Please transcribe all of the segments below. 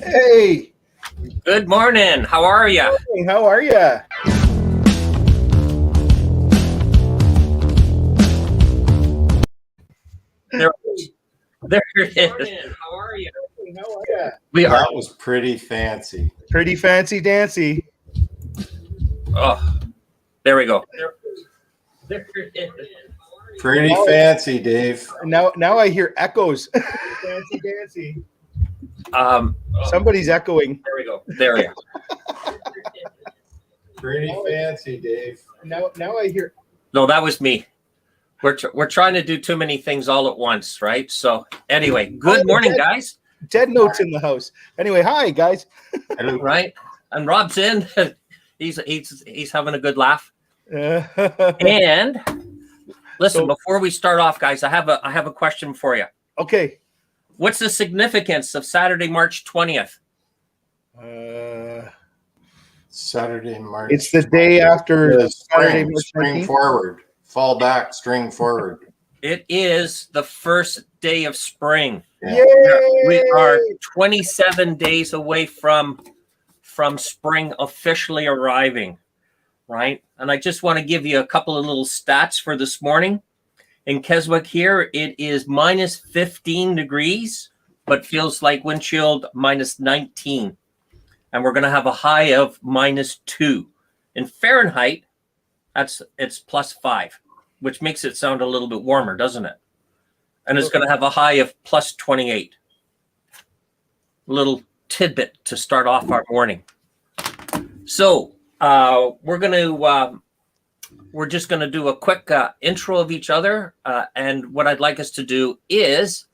Hey, Good morning. How are you? hey, how are ya? There it is. How are you? Hey, how are ya? We are. That was pretty fancy. Pretty fancy dancy. Oh, there we go. There it is. Pretty fancy, Dave. Now I hear echoes. Fancy dancy. Um, Somebody's echoing. there we go. There we go. Pretty fancy, Dave. Now I hear. No, that was me. We're trying to do too many things all at once, right? So anyway, good morning, guys. Dead notes in the house. Anyway, hi guys. Hello. Right, and Rob's in. He's having a good laugh. Uh, And listen, So- before we start off, guys, I have a question for you. okay. What's the significance of Saturday, March 20th? Saturday, March. It's the day after Saturday, Spring, March spring 19th. forward. Fall back, string forward. It is the first day of spring. Yeah. Yay! We are 27 days away from spring officially arriving, right? And I just want to give you a couple of little stats for this morning. In Keswick here, it is minus 15 degrees, but feels like wind chill minus 19. And we're going to have a high of minus 2. In Fahrenheit, it's plus 5, which makes it sound a little bit warmer, doesn't it? And it's going to have a high of plus 28. Little tidbit to start off our morning. So we're just going to do a quick intro of each other. And what I'd like us to do is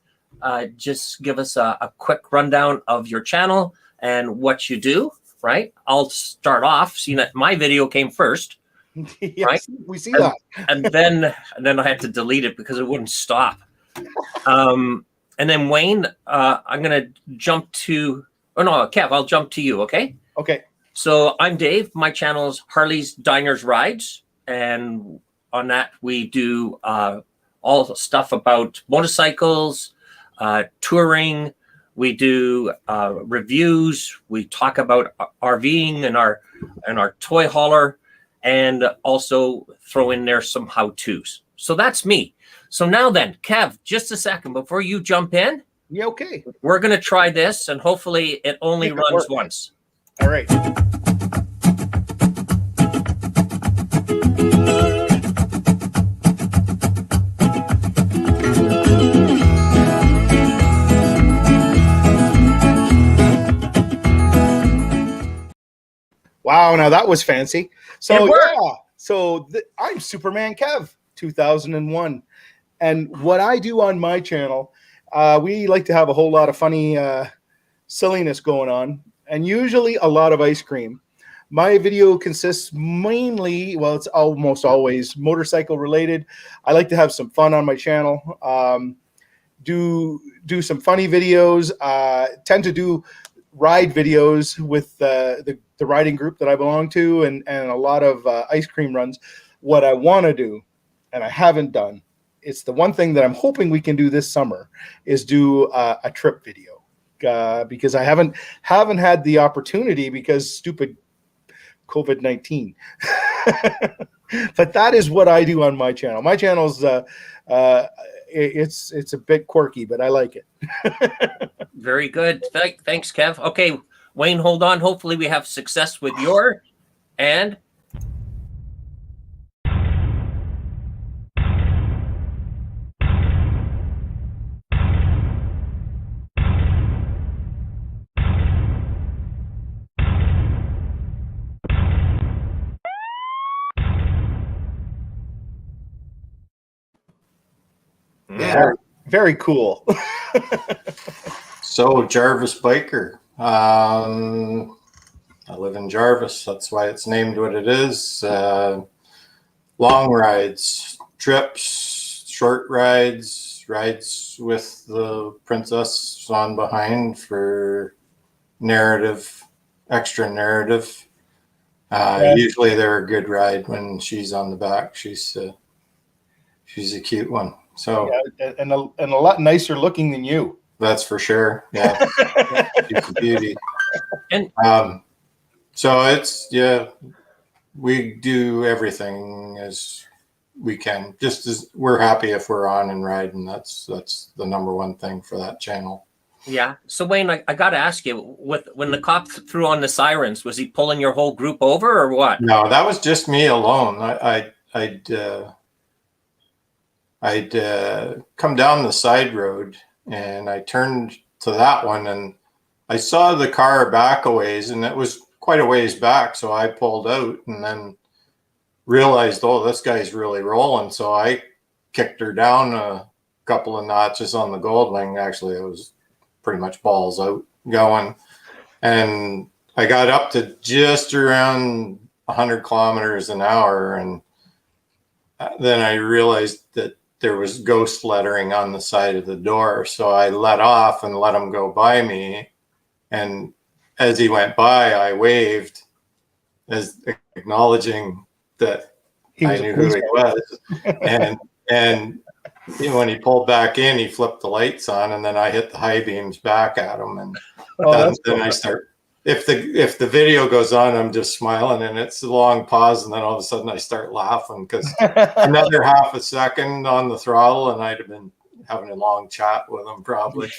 just give us a quick rundown of your channel and what you do, right? I'll start off, seeing that my video came first. Yes, Right? we see that. And then I had to delete it because it wouldn't stop. And then Wayne, I'm going to jump to, oh no, Kev, I'll jump to you, okay? Okay. So I'm Dave. My channel is Harleys, Diners, Rides. And on that, we do all the stuff about motorcycles, touring. We do reviews. We talk about RVing and our toy hauler, and also throw in there some how-tos. So that's me. So now then, Kev, just a second before you jump in. Yeah, okay. We're going to try this, and hopefully it only Make it runs work. once. All right. Wow, now that was fancy. So It worked. yeah, so I'm Superman Kev 2001, and what I do on my channel, we like to have a whole lot of funny silliness going on, and usually a lot of ice cream. My video consists mainly, well, it's almost always motorcycle related. I like to have some fun on my channel. Do some funny videos. Tend to do ride videos with the riding group that I belong to, and a lot of ice cream runs. What I want to do, and I haven't done, it's the one thing that I'm hoping we can do this summer, is do a trip video, because I haven't had the opportunity because stupid COVID-19. But that is what I do on my channel. My channel's it's a bit quirky, but I like it. Very good. Thanks, Kev. Okay, Wayne, hold on. Hopefully we have success with your and Yeah, very cool. So, JarvisBiker. I live in Jarvis. That's why it's named what it is. Long rides, trips, short rides, rides with the princess on behind for narrative, extra narrative. Usually they're a good ride when she's on the back. She's a cute one. So Yeah, and a lot nicer looking than you. That's for sure. Yeah, it's a beauty. And so it's we do everything as we can. Just as we're happy if we're on and riding. That's the number one thing for that channel. yeah. So Wayne, I got to ask you, when the cop threw on the sirens, was he pulling your whole group over or what? No, that was just me alone. I'd come down the side road and I turned to that one and I saw the car back a ways, and it was quite a ways back. So I pulled out and then realized, oh, this guy's really rolling. So I kicked her down a couple of notches on the Goldwing. Actually, it was pretty much balls out going. And I got up to just around 100 kilometers an hour. And then I realized that there was ghost lettering on the side of the door. So I let off and let him go by me. And as he went by, I waved as acknowledging that I knew who he was. And when he pulled back in, he flipped the lights on, and then I hit the high beams back at him. And then I start, if the video goes on, I'm just smiling, and it's a long pause, and then all of a sudden I start laughing because another half a second on the throttle, and I'd have been having a long chat with him probably.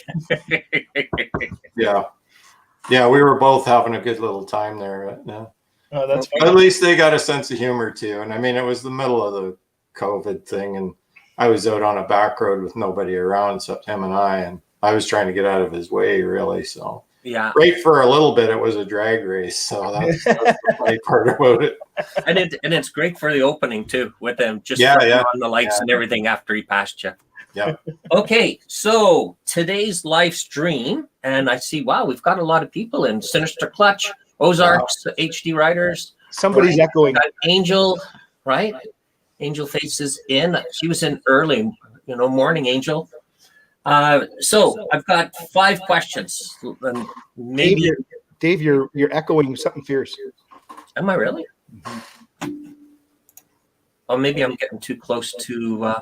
Yeah, we were both having a good little time there. But, yeah. Oh, that's funny. At least they got a sense of humor too. And I mean, it was the middle of the COVID thing, and I was out on a back road with nobody around except him and I was trying to get out of his way, really. So yeah, right, for a little bit, it was a drag race. So that's the funny part about it. And it's great for the opening too, with them just on the lights and everything after he passed you. Yeah. Okay, so today's live stream, and I see, wow, we've got a lot of people in. Sinister Clutch, Ozarks, HD Riders. Somebody's echoing. Got Angel, right? Angel Faces in. She was in early, morning, Angel. So I've got 5 questions. And maybe Dave, you're echoing something fierce. Am I really? Mm-hmm. Oh, maybe I'm getting too close to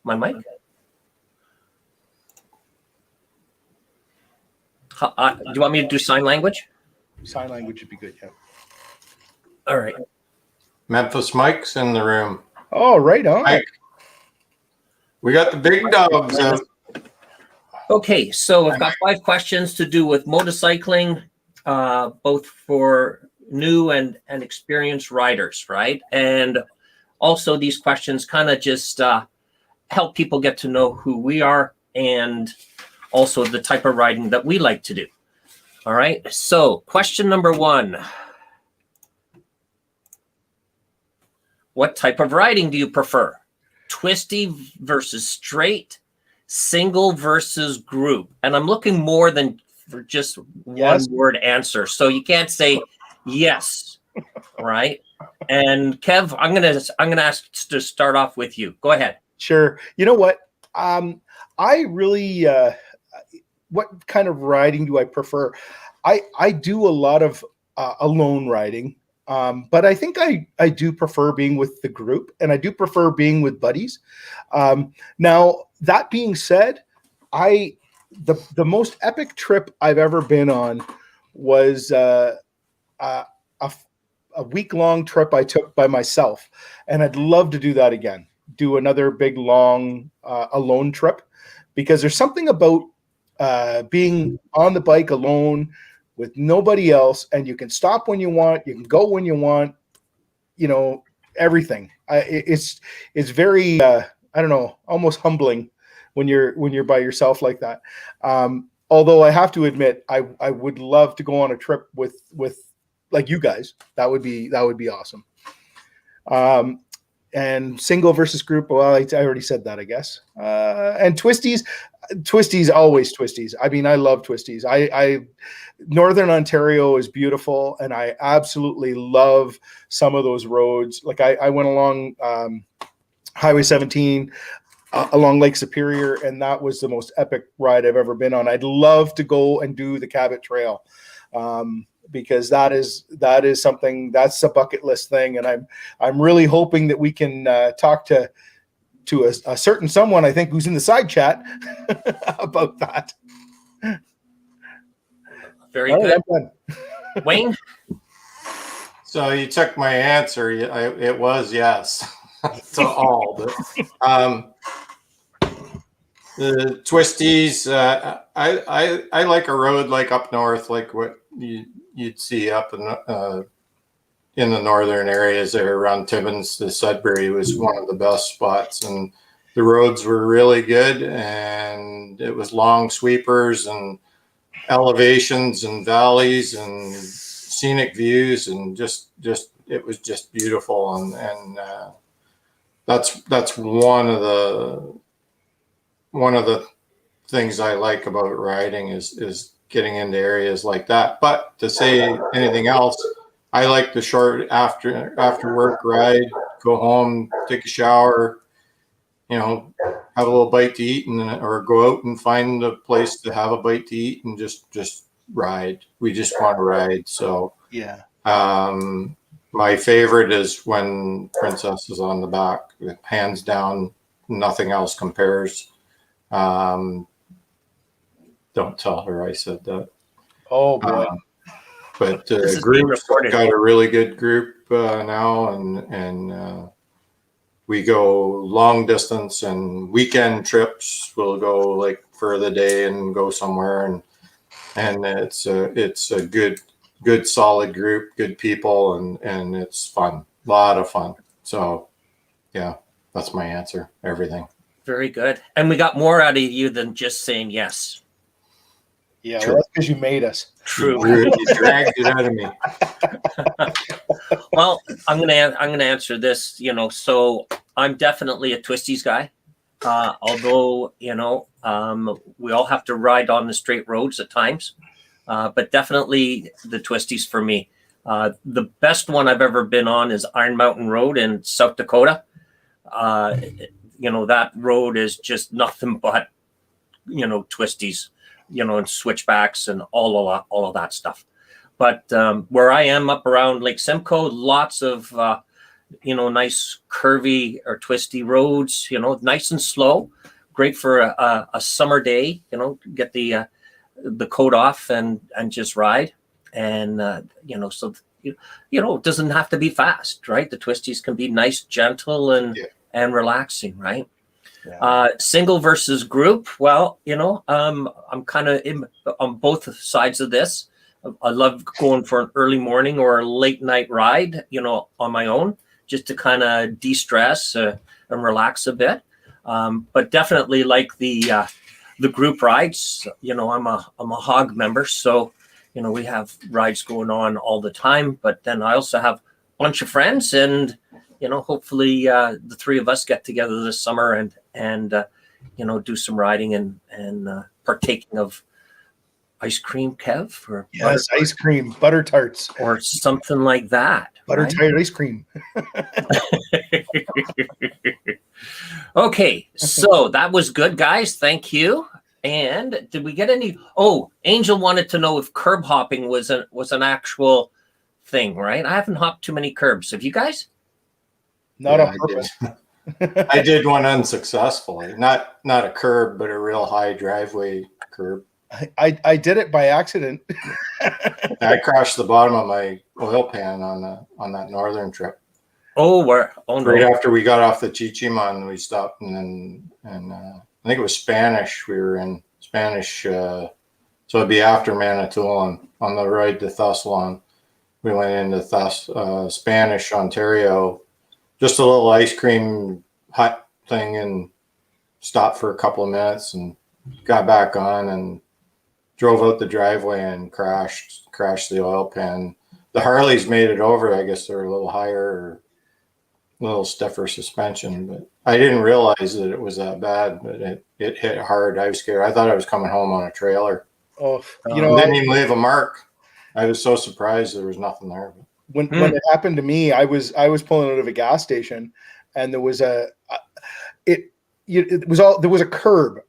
my mic. Do you want me to do sign language? Sign language would be good, yeah. All right. Memphis Mike's in the room. Oh, right on. Mike, we got the big dogs out. Okay, so I've got 5 questions to do with motorcycling, both for new and experienced riders, right? And also these questions kind of just help people get to know who we are and also the type of riding that we like to do. All right, so question number 1. What type of riding do you prefer? Twisty versus straight, single versus group? And I'm looking more than for just one word answer. So you can't say yes, right? And Kev, I'm gonna ask to start off with you. Go ahead. Sure. You know what? I really what kind of riding do I prefer? I do a lot of alone riding. But I think I do prefer being with the group, and I do prefer being with buddies. Now, that being said, the most epic trip I've ever been on was a week-long trip I took by myself, and I'd love to do that again. Do another big, long alone trip, because there's something about being on the bike alone with nobody else, and you can stop when you want, you can go when you want, everything. It's very I don't know, almost humbling when you're by yourself like that. Although I have to admit, I would love to go on a trip with like you guys. That would be awesome. And single versus group, well, I already said that, I guess. And twisties, always twisties. I mean, I love twisties. I Northern Ontario is beautiful, and I absolutely love some of those roads. Like I went along Highway 17 along Lake Superior, and that was the most epic ride I've ever been on. I'd love to go and do the Cabot Trail. Because that is something, that's a bucket list thing, and I'm really hoping that we can talk to to a certain someone, I think, who's in the side chat about that. Very All right, good. I'm done. Wayne? So you took my answer. It was yes to all. The twisties. I like a road like up north, like what you'd see up in the northern areas there around Timmins. The Sudbury was one of the best spots, and the roads were really good, and it was long sweepers and elevations and valleys and scenic views, and just it was just beautiful, and that's one of the things I like about riding is getting into areas like that. But to say anything else, I like the short after work ride, go home, take a shower, have a little bite to eat, or go out and find a place to have a bite to eat and just ride. We just want to ride. So Yeah. My favorite is when Princess is on the back. Hands down, nothing else compares. Don't tell her I said that. Oh boy. But This is being group's recorded. got a really good group now, and we go long distance and weekend trips. We'll go like for the day and go somewhere, and it's a good solid group, good people, and it's fun, a lot of fun. So yeah, that's my answer. Everything. Very good. And we got more out of you than just saying yes. Yeah, True. well, that's because you made us. True. You dragged it out of me. Well, I'm gonna answer this. So I'm definitely a twisties guy. Although we all have to ride on the straight roads at times, but definitely the twisties for me. The best one I've ever been on is Iron Mountain Road in South Dakota. That road is just nothing but twisties, and switchbacks and all of that stuff. But where I am up around Lake Simcoe, lots of nice curvy or twisty roads, nice and slow, great for a summer day, get the coat off and just ride. And so it doesn't have to be fast, right? The twisties can be nice, gentle, and relaxing, right? Yeah. Single versus group. Well, I'm kind of on both sides of this. I love going for an early morning or a late night ride, on my own, just to kind of de-stress and relax a bit. But definitely like the group rides. I'm a hog member, so we have rides going on all the time. But then I also have a bunch of friends, and hopefully the three of us get together this summer and do some riding and partaking of ice cream, Kev, or Yes, ice cream, butter tarts, or something like that. butter right? tart ice cream. Okay, so that was good, guys. Thank you. And did we get any? Oh, Angel wanted to know if curb hopping was an actual thing, right? I haven't hopped too many curbs. Have you guys? Not Yeah, on purpose. I did one unsuccessfully. Not a curb, but a real high driveway curb. I did it by accident. I crashed the bottom of my oil pan on that northern trip. Oh, where? Oh no! Right after we got off the Chichiman, we stopped and I think it was Spanish. We were in Spanish, so it'd be after Manitoulin on the ride to Thessalon. We went into Spanish Ontario, just a little ice cream hut thing, and stopped for a couple of minutes and got back on and drove out the driveway and crashed the oil pan. The Harleys made it over. I guess they're a little higher, or a little stiffer suspension, but I didn't realize that it was that bad. But it hit hard. I was scared. I thought I was coming home on a trailer. Oh, It didn't even leave a mark. I was so surprised there was nothing there. when it happened to me, I was pulling out of a gas station, and there was there was a curb,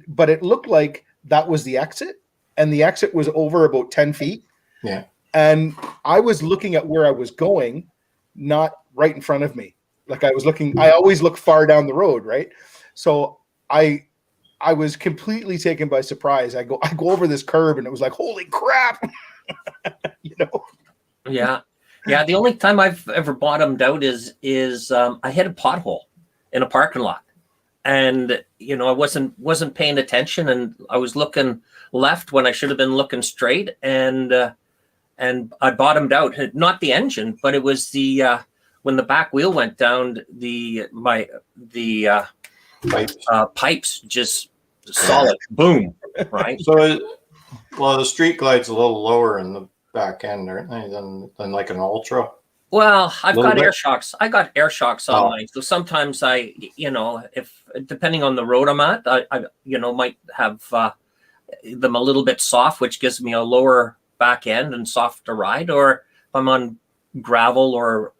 but it looked like that was the exit, and the exit was over about 10 feet. Yeah. And I was looking at where I was going, not right in front of me. Like I was looking, I always look far down the road, right? So I was completely taken by surprise. I go over this curb and it was like, holy crap. You know? Yeah. Yeah. The only time I've ever bottomed out is I hit a pothole in a parking lot. And, you know, I wasn't paying attention, and I was looking left when I should have been looking straight. And I bottomed out, not the engine, but it was the, when the back wheel went down, the pipes just solid, boom, right? So, well, the Street Glide's a little lower in the back end, aren't they, than like an Ultra? Well, I've got bit. air shocks. I got air shocks on Oh. mine. So sometimes I, you know, if depending on the road I'm at, I you know, might have them a little bit soft, which gives me a lower back end and softer ride. Or if I'm on gravel or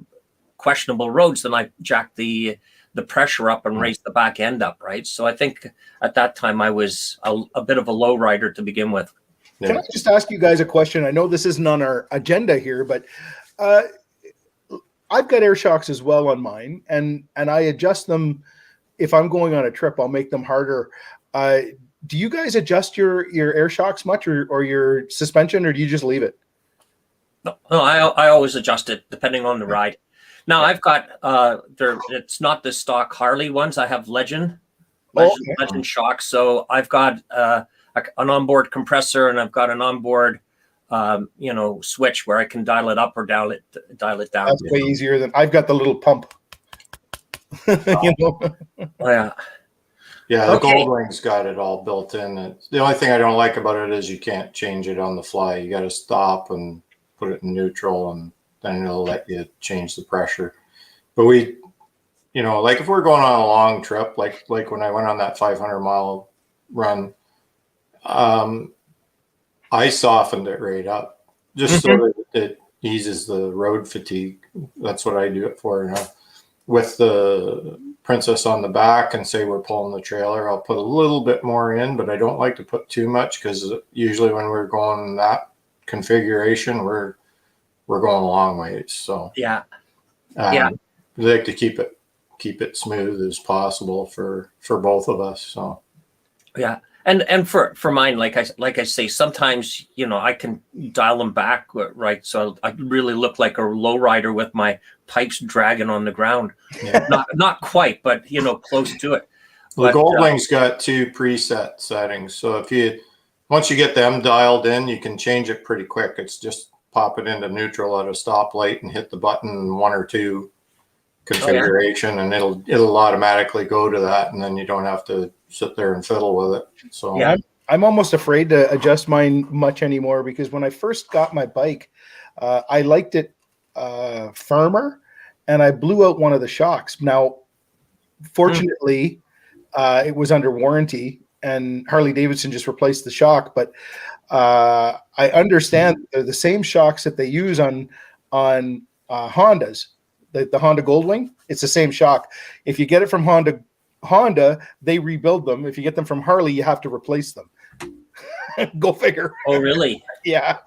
questionable roads, then I jack the pressure up and raise the back end up, right? So I think at that time I was a bit of a low rider to begin with. Yeah. Can I just ask you guys a question? I know this isn't on our agenda here, but I've got air shocks as well on mine, and I adjust them. If I'm going on a trip, I'll make them harder. Do you guys adjust your air shocks much, or your suspension, or do you just leave it? No, I always adjust it depending on the ride. Now I've got it's not the stock Harley ones. I have Legend shocks. So I've got an onboard compressor, and I've got an onboard you know, switch where I can dial it up or dial it down. That's way easier than I've got the little pump. You know? Yeah. Yeah, the Okay. Goldwing's got it all built in. The only thing I don't like about it is you can't change it on the fly. You got to stop and put it in neutral, and then it'll let you change the pressure. But we, you know, like if we're going on a long trip, like when I went on that 500-mile run, I softened it right up just so that it eases the road fatigue. That's what I do it for. You know, with the Princess on the back, and say we're pulling the trailer, I'll put a little bit more in, but I don't like to put too much, because usually when we're going that configuration, we're going a long ways. So Yeah. I like to keep it smooth as possible for both of us. So Yeah. And for mine, like I say, sometimes, you know, I can dial them back, right? So I really look like a low rider with my pipes dragging on the ground. yeah. Not quite, but you know, close to it. The But, Goldwing's got 2 preset settings. So once you get them dialed in, you can change it pretty quick. It's just pop it into neutral at a stoplight and hit the button 1 or 2 configuration, and it'll automatically go to that, and then you don't have to sit there and fiddle with it. So Yeah. I'm almost afraid to adjust mine much anymore, because when I first got my bike, I liked it firmer, and I blew out one of the shocks. Now, fortunately, it was under warranty, and Harley Davidson just replaced the shock. But I understand they're the same shocks that they use on Hondas, the Honda Goldwing. It's the same shock. If you get it from Honda, they rebuild them. If you get them from Harley, you have to replace them. Go figure. oh, really? Yeah.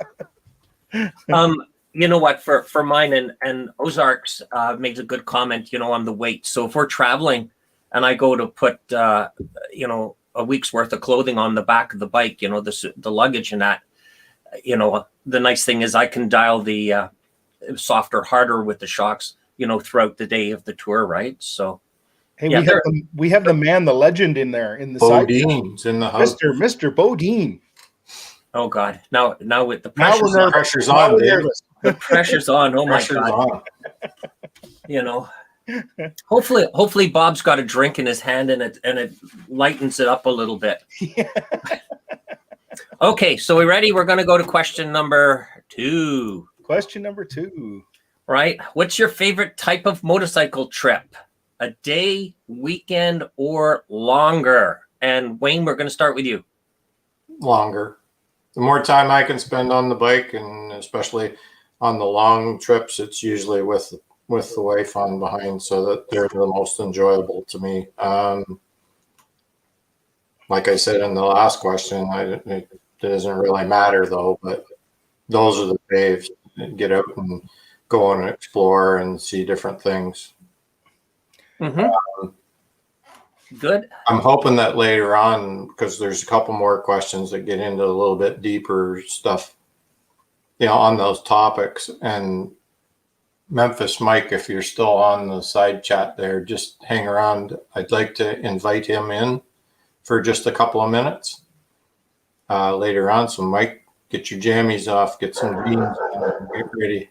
You know what? For mine, and Ozarks makes a good comment, you know, on the weight. So if we're traveling and I go to put, you know, a week's worth of clothing on the back of the bike, you know, the luggage and that, you know, the nice thing is I can dial the softer, harder with the shocks, you know, throughout the day of the tour, right? So, Hey, yeah, we have the man, the legend in there in the side. Bodine's in the house. Mr. Bodine. oh God, now with the Now pressure's we're on, Pressure's Now on, we're Dave. nervous. the pressure's on. Oh my Pressure's God, on. you know. Hopefully Bob's got a drink in his hand, and it lightens it up a little bit. Yeah. Okay, so we ready? We're going to go to question number 2. Question number 2. Right? What's your favorite type of motorcycle trip? A day, weekend, or longer? And Wayne, we're going to start with you. Longer. The more time I can spend on the bike, and especially on the long trips, it's usually with the wife on behind, so that they're the most enjoyable to me. Like I said in the last question, it doesn't really matter though, but those are the faves. Get out and go and explore and see different things. Mm-hmm. Good. I'm hoping that later on, because there's a couple more questions that get into a little bit deeper stuff, on those topics. And Memphis Mike, if you're still on the side chat there, just hang around. I'd like to invite him in for just a couple of minutes later on. So Mike, get your jammies off, get some beans, get ready.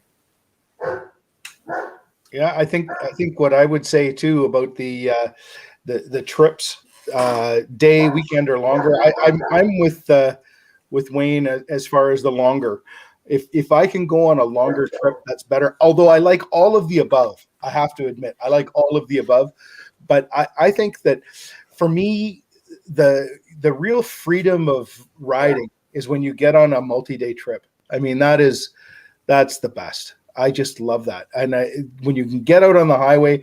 Yeah, I think what I would say too about the trips, day, weekend, or longer. I'm with Wayne as far as the longer. If I can go on a longer trip, that's better. Although I like all of the above, I have to admit, I like all of the above. But I think that for me, the real freedom of riding is when you get on a multi-day trip. I mean, that's the best. I just love that. And when you can get out on the highway,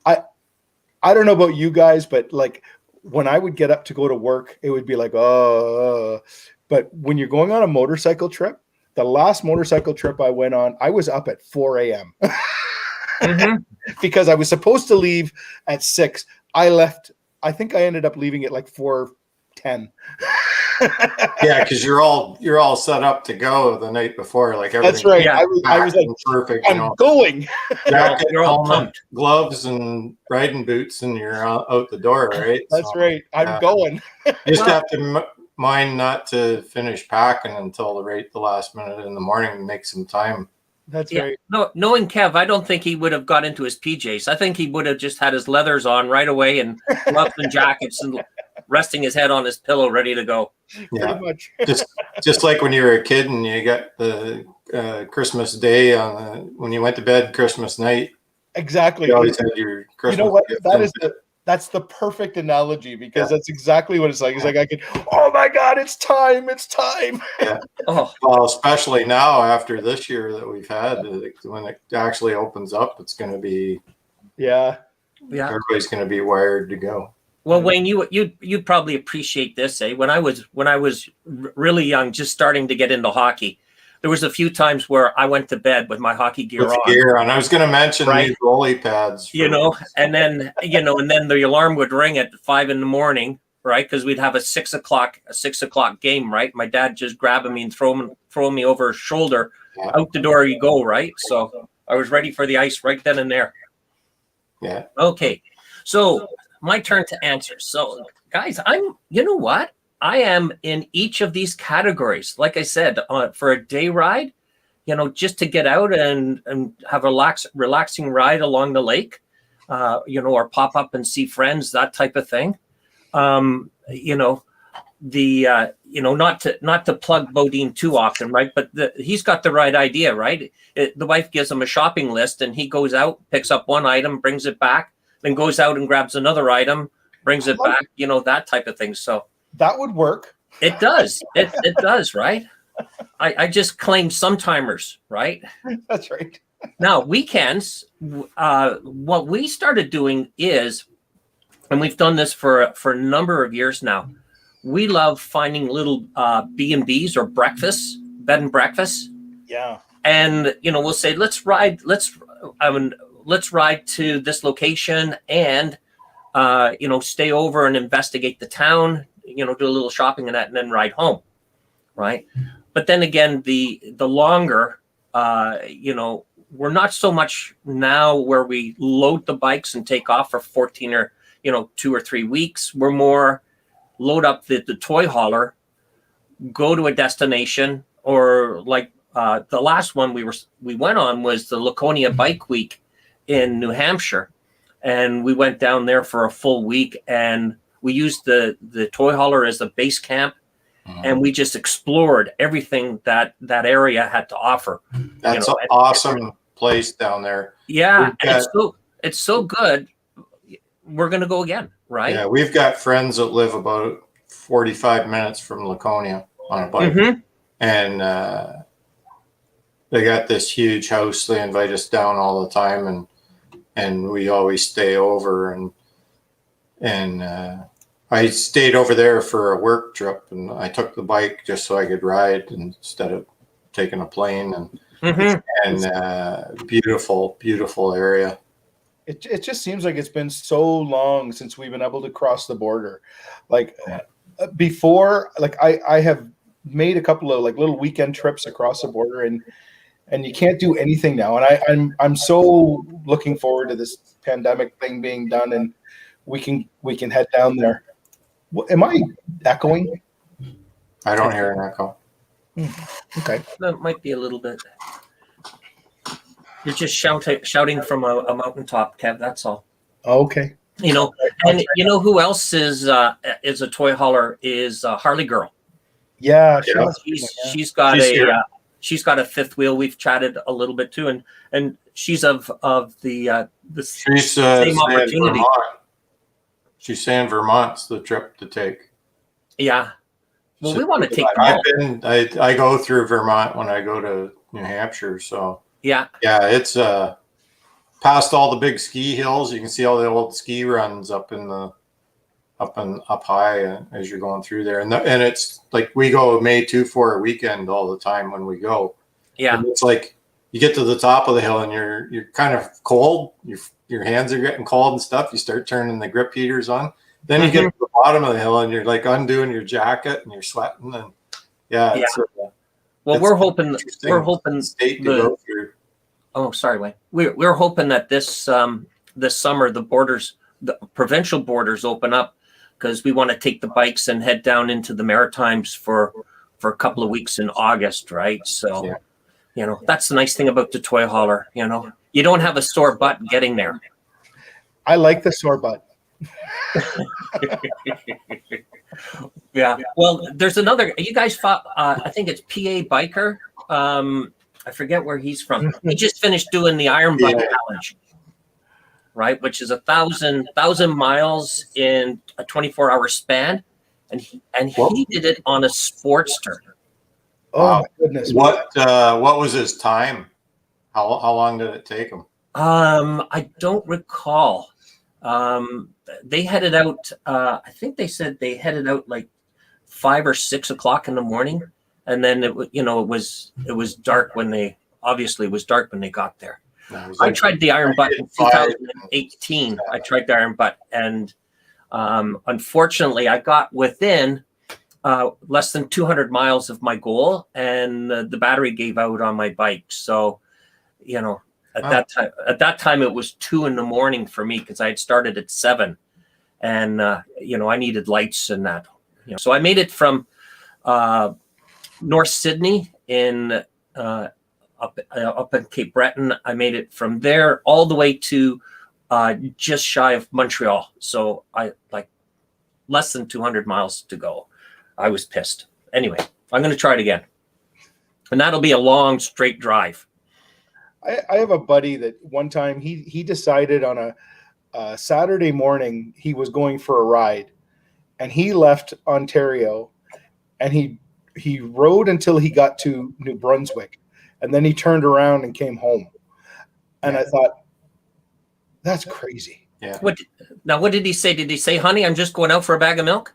I don't know about you guys, but like when I would get up to go to work, it would be like, oh, but when you're going on a motorcycle trip, the last motorcycle trip I went on, I was up at 4 a.m. Mm-hmm. because I was supposed to leave at 6. I think I ended up leaving at like 4:10. Yeah, because you're all set up to go the night before, like everything. That's right. Yeah. I was like, perfect. I'm going. Jacket, You're all helmet, pumped. gloves, and riding boots, and you're out the door, right? That's right. I'm going. You just have to mind not to finish packing until the last minute in the morning and make some time. That's Yeah. right. No, knowing Kev, I don't think he would have got into his PJs. I think he would have just had his leathers on right away and gloves and jackets and resting his head on his pillow, ready to go. Yeah, Pretty much. just like when you were a kid and you got the Christmas day when you went to bed Christmas night. Exactly. You always had your Christmas. You know what? gift That's the perfect analogy because that's exactly what it's like. It's like I could, oh my God, it's time. It's time. Yeah. Oh, Well, especially now after this year that we've had, when it actually opens up, it's going to be, Yeah. everybody's going to be wired to go. well, Wayne, you'd probably appreciate this, eh? When I was really young, just starting to get into hockey, there was a few times where I went to bed with my hockey gear With on. gear on. I was going to mention Right. these goalie pads. And then the alarm would ring at 5 a.m, right? Because we'd have a 6 o'clock game, right? My dad just grabbing me and throwing me over his shoulder. Yeah. Out the door you go, right? So I was ready for the ice right then and there. Yeah. Okay, so my turn to answer. So, guys, you know what? I am in each of these categories. Like I said, for a day ride, just to get out and have a relaxing ride along the lake, or pop up and see friends, that type of thing. Not to plug Bodine too often, right? But he's got the right idea, right? The wife gives him a shopping list and he goes out, picks up one item, brings it back, then goes out and grabs another item, brings it back, that type of thing. So That would work. it does. It does, right? I just claimed some timers, right? That's right. Now, weekends, what we started doing is, and we've done this for a number of years now, we love finding little B&Bs or breakfasts, bed and breakfasts. Yeah. And, we'll say, let's ride to this location and, stay over and investigate the town, do a little shopping and that, and then ride home. Right. But then again, the longer, we're not so much now where we load the bikes and take off for 14 or, 2 or 3 weeks. We're more load up the toy hauler, go to a destination, or like the last one we went on was the Laconia Bike Week in New Hampshire. And we went down there for a full week and we used the toy hauler as the base camp. And we just explored everything that area had to offer. That's an awesome place down there. Yeah, it's so good. We're gonna go again, right? Yeah, we've got friends that live about 45 minutes from Laconia on a bike, and they got this huge house. They invite us down all the time, and we always stay over. And I stayed over there for a work trip, and I took the bike just so I could ride instead of taking a plane. And beautiful, beautiful area. It just seems like it's been so long since we've been able to cross the border. Like before, like I have made a couple of like little weekend trips across the border, and you can't do anything now. And I'm so looking forward to this pandemic thing being done, and we can head down there. Am I echoing? I don't hear an echo. Okay. That might be a little bit. You're just shouting from a mountaintop, Kev. That's all. Okay. You know, and you know who else is a toy hauler is Harley Girl. Yeah, She's got she's got a fifth wheel. We've chatted a little bit too, and she's of the She's same opportunity. Vermont. She's saying Vermont's the trip to take. Yeah. Well, So we want to take them all. I go through Vermont when I go to New Hampshire, so Yeah. yeah, it's past all the big ski hills. You can see all the old ski runs up high as you're going through there, and it's like we go May 2 for a weekend all the time when we go. Yeah. And it's like you get to the top of the hill and you're kind of cold. Your hands are getting cold and stuff. You start turning the grip heaters on. Then you get to the bottom of the hill and you're like undoing your jacket and you're sweating, and well, we're hoping state to go through. Oh, sorry, Wayne. We're hoping that this summer the provincial borders open up, because we want to take the bikes and head down into the Maritimes for a couple of weeks in August, right? So, you know, that's the nice thing about the toy hauler. You know, you don't have a sore butt getting there. I like the sore butt. Yeah. Well, there's another. You guys fought. I think it's PA Biker. I forget where he's from. He just finished doing the Iron Butt Challenge, right? Which is 1,000 miles in a 24-hour span, and he did it on a Sportster. Oh my goodness! What was his time? How long did it take him? I don't recall. They headed out. I think they said they headed out like 5 or 6 o'clock in the morning, and then it was dark when they got there. I tried the Iron Butt in 2018. I tried the Iron Butt, and unfortunately, I got within less than 200 miles of my goal, and the battery gave out on my bike. So, you know. At that time, it was 2 a.m. for me, because I had started at 7, and I needed lights and that. So I made it from North Sydney up in Cape Breton. I made it from there all the way to just shy of Montreal. So I like less than 200 miles to go. I was pissed. Anyway, I'm going to try it again, and that'll be a long straight drive. I have a buddy that one time he decided on a Saturday morning he was going for a ride, and he left Ontario, and he rode until he got to New Brunswick, and then he turned around and came home. And I thought, that's crazy. Yeah. What did he say? Did he say, "Honey, I'm just going out for a bag of milk"?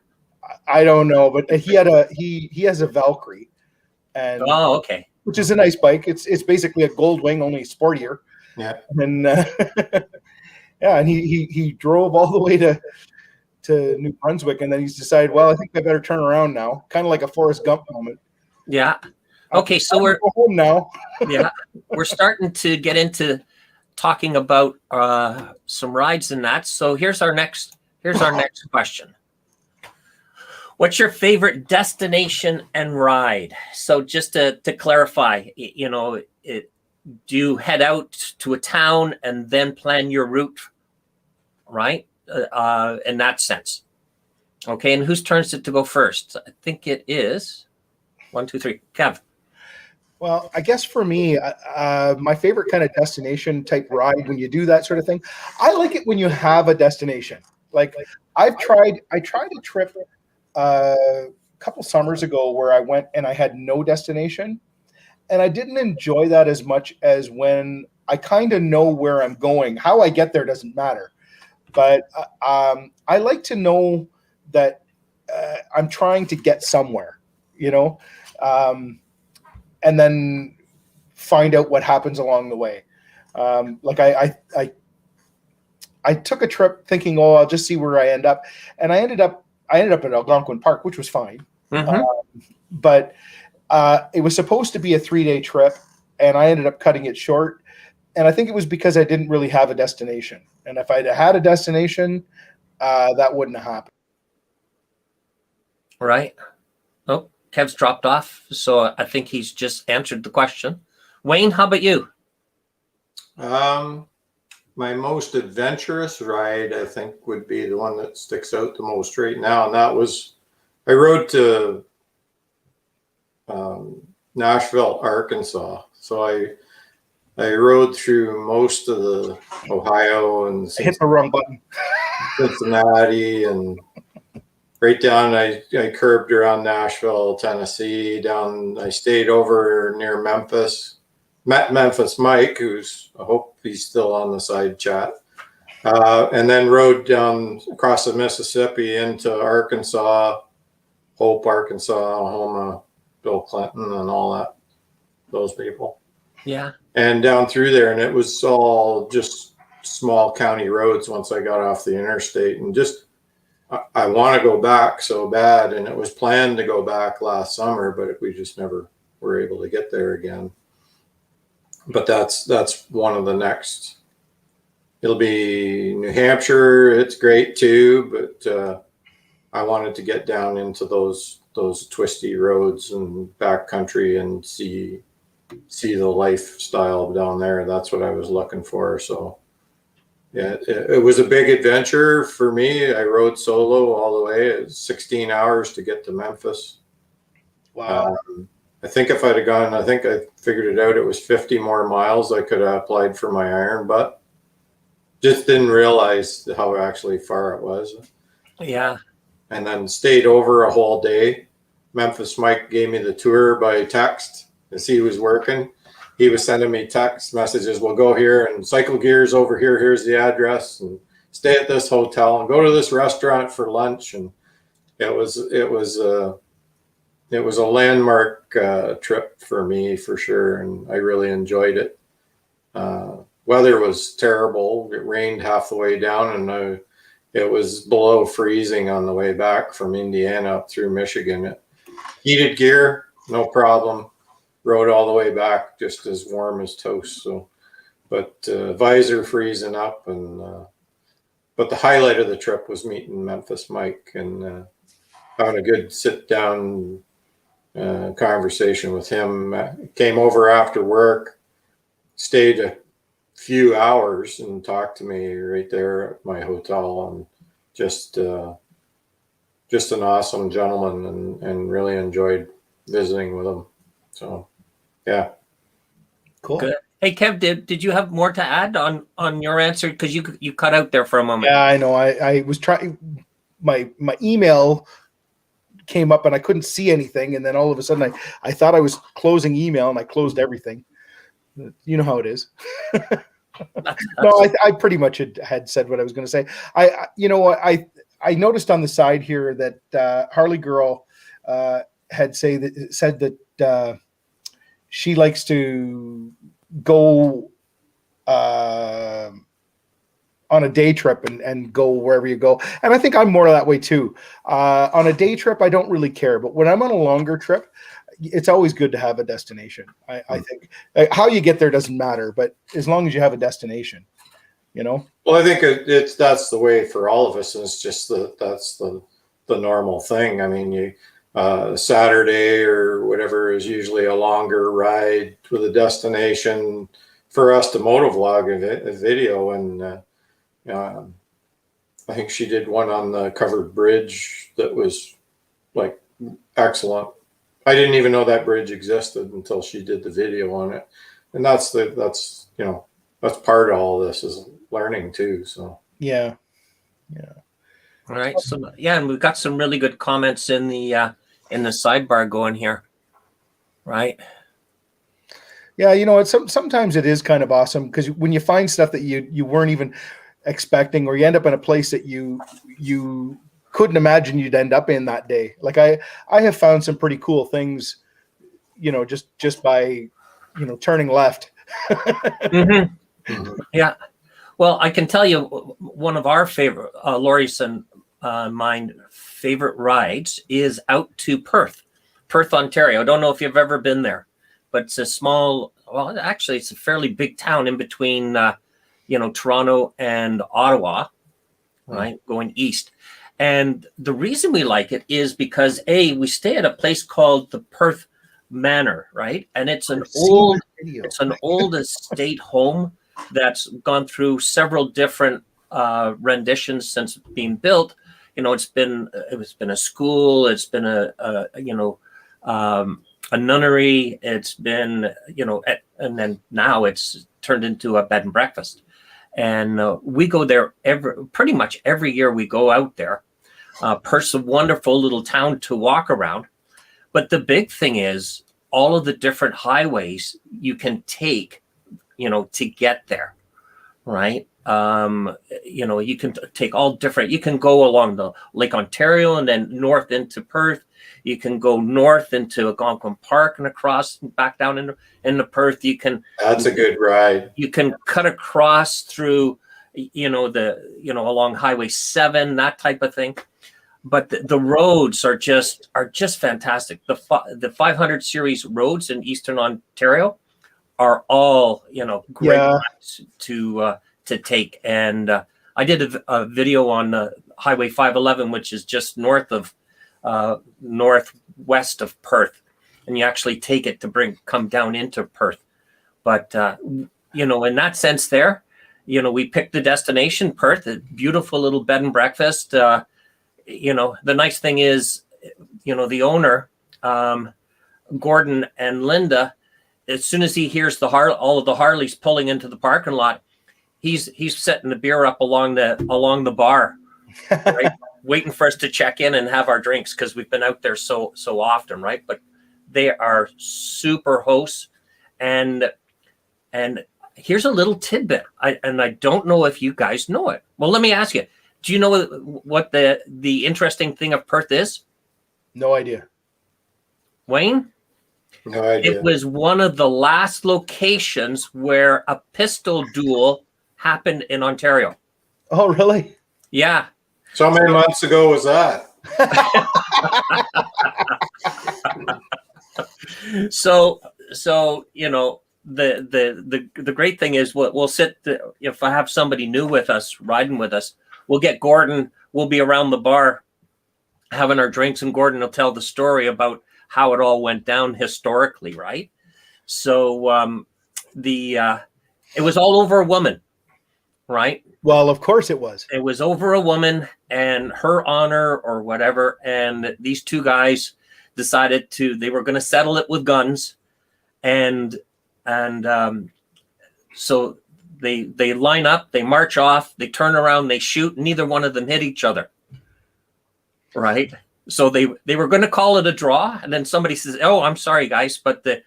I don't know, but he has a Valkyrie, and okay. Which is a nice bike. It's basically a Goldwing, only sportier. Yeah. And and he drove all the way to New Brunswick, and then he's decided, well, I think I better turn around now. Kind of like a Forrest Gump moment. Yeah. Okay, so we're home now. Yeah, we're starting to get into talking about some rides and that. So here's our next question. What's your favorite destination and ride? So just to clarify, do you head out to a town and then plan your route, right? In that sense. Okay, and whose turn is it to go first? I think it is 1, 2, 3. Kev. Well, I guess for me, my favorite kind of destination type ride, when you do that sort of thing, I like it when you have a destination. Like I tried a trip a couple summers ago where I went and I had no destination, and I didn't enjoy that as much as when I kind of know where I'm going. How I get there doesn't matter, but I like to know that I'm trying to get somewhere, and then find out what happens along the way. Like I took a trip thinking, oh, I'll just see where I end up, and I ended up at Algonquin Park, which was fine. Mm-hmm. But it was supposed to be a 3-day trip, and I ended up cutting it short. And I think it was because I didn't really have a destination. And if I'd had a destination, that wouldn't have happened. Right. Oh, Kev's dropped off, so I think he's just answered the question. Wayne, how about you? My most adventurous ride, I think, would be the one that sticks out the most right now, and that was I rode to Nashville, Arkansas. So I rode through most of the Ohio and I hit the wrong button. Cincinnati and right down. I curved around Nashville, Tennessee. Down, I stayed over near Memphis. Met Memphis Mike, who's, I hope he's still on the side chat, and then rode down across the Mississippi into Arkansas, Hope, Arkansas, Oklahoma, Bill Clinton, and all that, those people. Yeah. And down through there, and it was all just small county roads once I got off the interstate, and just I want to go back so bad, and it was planned to go back last summer, but we just never were able to get there again. But that's one of the next. It'll be New Hampshire. It's great too, but I wanted to get down into those twisty roads and backcountry and see the lifestyle down there. That's what I was looking for. So yeah, it was a big adventure for me. I rode solo all the way. It was 16 hours to get to Memphis. Wow. I think if I'd have gone, I think I figured it out. It was 50 more miles. I could have applied for my iron, but just didn't realize how actually far it was. Yeah. And then stayed over a whole day. Memphis Mike gave me the tour by text as he was working. He was sending me text messages. We'll go here and cycle gears over here. Here's the address, and stay at this hotel and go to this restaurant for lunch. And it was a landmark trip for me for sure, and I really enjoyed it. Weather was terrible. It rained half the way down, and it was below freezing on the way back from Indiana up through Michigan. Heated gear, no problem. Rode all the way back just as warm as toast. So, but visor freezing up, and but the highlight of the trip was meeting Memphis Mike and having a good sit down conversation with him. Came over after work, stayed a few hours and talked to me right there at my hotel, and just an awesome gentleman, and really enjoyed visiting with him. So yeah. Cool. Good. Hey Kev, did you have more to add on your answer? Because you cut out there for a moment. Yeah, I know. I was trying. My email came up and I couldn't see anything, and then all of a sudden I thought I was closing email and I closed everything. You know how it is. No, I pretty much had said what I was going to say. I noticed on the side here that Harley Girl had said that she likes to go on a day trip and go wherever you go. And I think I'm more that way too. On a day trip, I don't really care. But when I'm on a longer trip, it's always good to have a destination. I think how you get there doesn't matter, but as long as you have a destination, you know? Well, I think that's the way for all of us. And it's just that's the normal thing. I mean, Saturday or whatever is usually a longer ride with a destination for us to motovlog a video. And I think she did one on the covered bridge that was like excellent. I didn't even know that bridge existed until she did the video on it. And that's part of all this is learning too. So yeah. All right. So yeah, and we've got some really good comments in the sidebar going here. Right. Yeah, you know, sometimes it is kind of awesome because when you find stuff that you weren't even expecting, or you end up in a place that you couldn't imagine you'd end up in that day. Like I have found some pretty cool things, you know, just by, you know, turning left. Mm-hmm. Yeah. Well, I can tell you one of our favorite, Lori's and mine favorite rides is out to Perth, Ontario. I don't know if you've ever been there, but it's a small, well, actually, it's a fairly big town in between, Toronto and Ottawa, right, going east. And the reason we like it is because we stay at a place called the Perth Manor, right? And it's an old estate home that's gone through several different renditions since being built. It's been a school, it's been a nunnery, it's been and then now it's turned into a bed and breakfast. And we go there pretty much every year. We go out there. Perth's a wonderful little town to walk around, but the big thing is all of the different highways you can take, to get there, right? You can take all different. You can go along the Lake Ontario and then north into Perth. You can go north into Algonquin Park and across and back down into Perth. That's a good ride. You can cut across through, along Highway 7, that type of thing. But the roads are just fantastic. The 500 series roads in Eastern Ontario are all great rides to take. And I did a video on Highway 511, which is just northwest of Perth, and you actually take it to come down into Perth. But in that sense, there, we picked the destination, Perth, a beautiful little bed and breakfast. The nice thing is, the owner, Gordon and Linda, as soon as he hears all of the Harleys pulling into the parking lot, he's setting the beer up along the bar, right? Waiting for us to check in and have our drinks because we've been out there so often, right? But they are super hosts, and here's a little tidbit. I don't know if you guys know it. Well, let me ask you. Do you know what the interesting thing of Perth is? No idea. Wayne? No idea. It was one of the last locations where a pistol duel happened in Ontario. Oh, really? Yeah. So many months ago was that? So the great thing is we'll sit if I have somebody new with us riding with us, we'll get Gordon. We'll be around the bar having our drinks, and Gordon will tell the story about how it all went down historically, right? So it was all over a woman, right? Well, of course it was. It was over a woman and her honor or whatever. And these two guys decided they were going to settle it with guns. And so they line up, they march off, they turn around, they shoot. Neither one of them hit each other. Right. So they were going to call it a draw. And then somebody says, "Oh, I'm sorry, guys, but the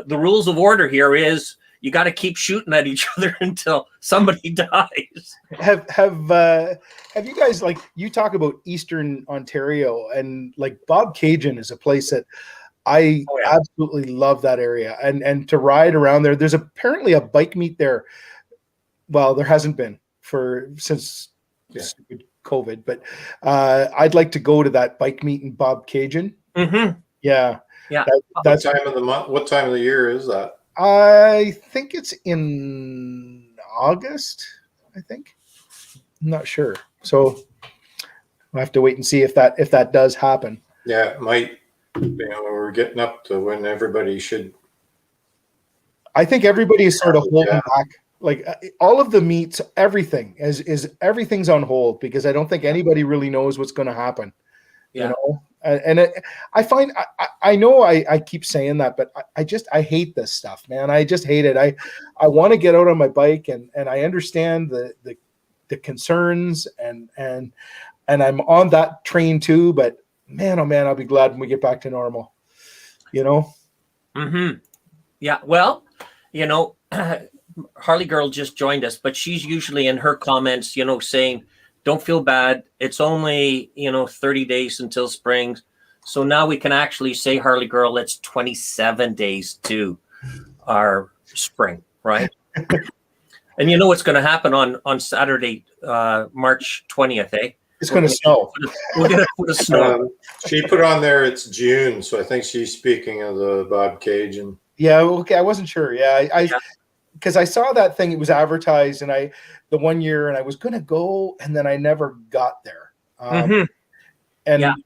rules of order here is you got to keep shooting at each other until somebody dies." Have you guys, like, you talk about Eastern Ontario, and like Bob Cajun is a place that I absolutely love that area, and to ride around there. There's apparently a bike meet there. Well, there hasn't been since stupid COVID, but I'd like to go to that bike meet in Bob Cajun. Mm-hmm. Yeah. That's what time of the month. What time of the year is that? I think it's in August. I'm not sure. So we'll have to wait and see if that does happen. Yeah, it might. We're getting up to when everybody should. I think everybody is sort of holding back. Like all of the meets, everything everything's on hold because I don't think anybody really knows what's going to happen. Yeah. You know, I find I know I keep saying that, but I hate this stuff, man. I just hate it. I want to get out on my bike and I understand the concerns and I'm on that train too, but man, oh man, I'll be glad when we get back to normal, you know? Mm-hmm. Yeah. Well, Harley Girl just joined us, but she's usually in her comments, saying, don't feel bad. It's only, 30 days until spring. So now we can actually say, Harley Girl, it's 27 days to our spring, right? And you know what's going to happen on Saturday, March 20th, eh? It's going to snow. We're going to put a snow. She put on there it's June, so I think she's speaking of the Bob Cajun. Yeah, okay. I wasn't sure. Yeah, because I saw that thing. It was advertised, and the one year, and I was going to go, and then I never got there. And I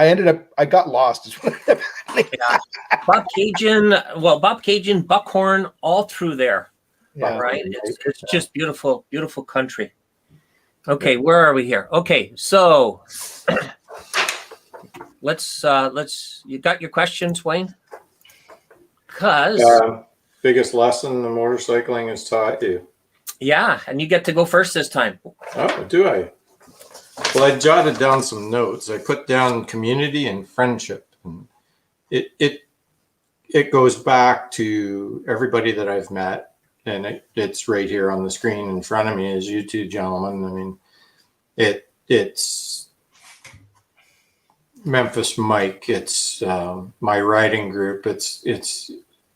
ended up. I got lost. Bob Cajun, Buckhorn, all through there. Yeah. Right. It's just beautiful, beautiful country. Okay, where are we here? Okay, so let's you got your questions, Wayne? Because biggest lesson the motorcycling has taught you. Yeah, and you get to go first this time. Oh, do I? Well, I jotted down some notes. I put down community and friendship. And it goes back to everybody that I've met, and it's right here on the screen in front of me as you two gentlemen. I mean, it's Memphis Mike. It's my riding group. It's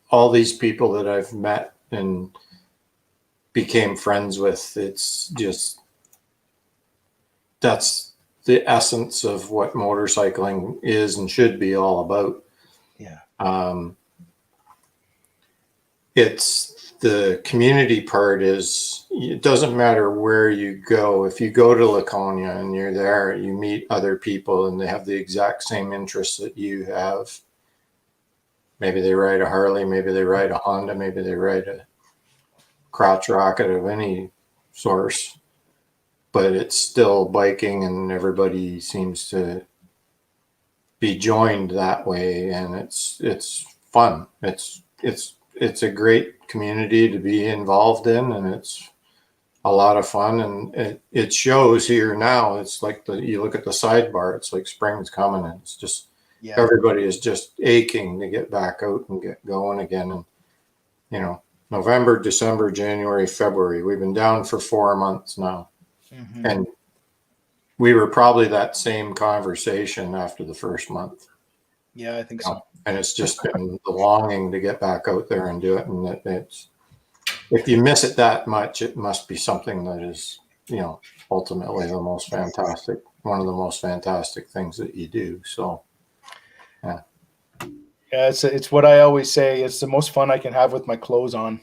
all these people that I've met and became friends with. It's just, that's the essence of what motorcycling is and should be all about. Yeah. It's the community part is, it doesn't matter where you go. If you go to Laconia and you're there, you meet other people and they have the exact same interests that you have. Maybe they ride a Harley, maybe they ride a Honda, maybe they ride a crotch rocket of any source, but it's still biking and everybody seems to be joined that way. And it's fun. It's a great community to be involved in, and it's a lot of fun, and it shows here now. It's like you look at the sidebar, it's like spring's coming, and it's just, everybody is just aching to get back out and get going again. And, you know, November, December, January, February, we've been down for 4 months now. Mm-hmm. And we were probably that same conversation after the first month. Yeah, I think so. And it's just been the longing to get back out there and do it. And it's, if you miss it that much, it must be something that is, you know, ultimately the most fantastic, one of the most fantastic things that you do. So, yeah. Yeah, it's what I always say. It's the most fun I can have with my clothes on.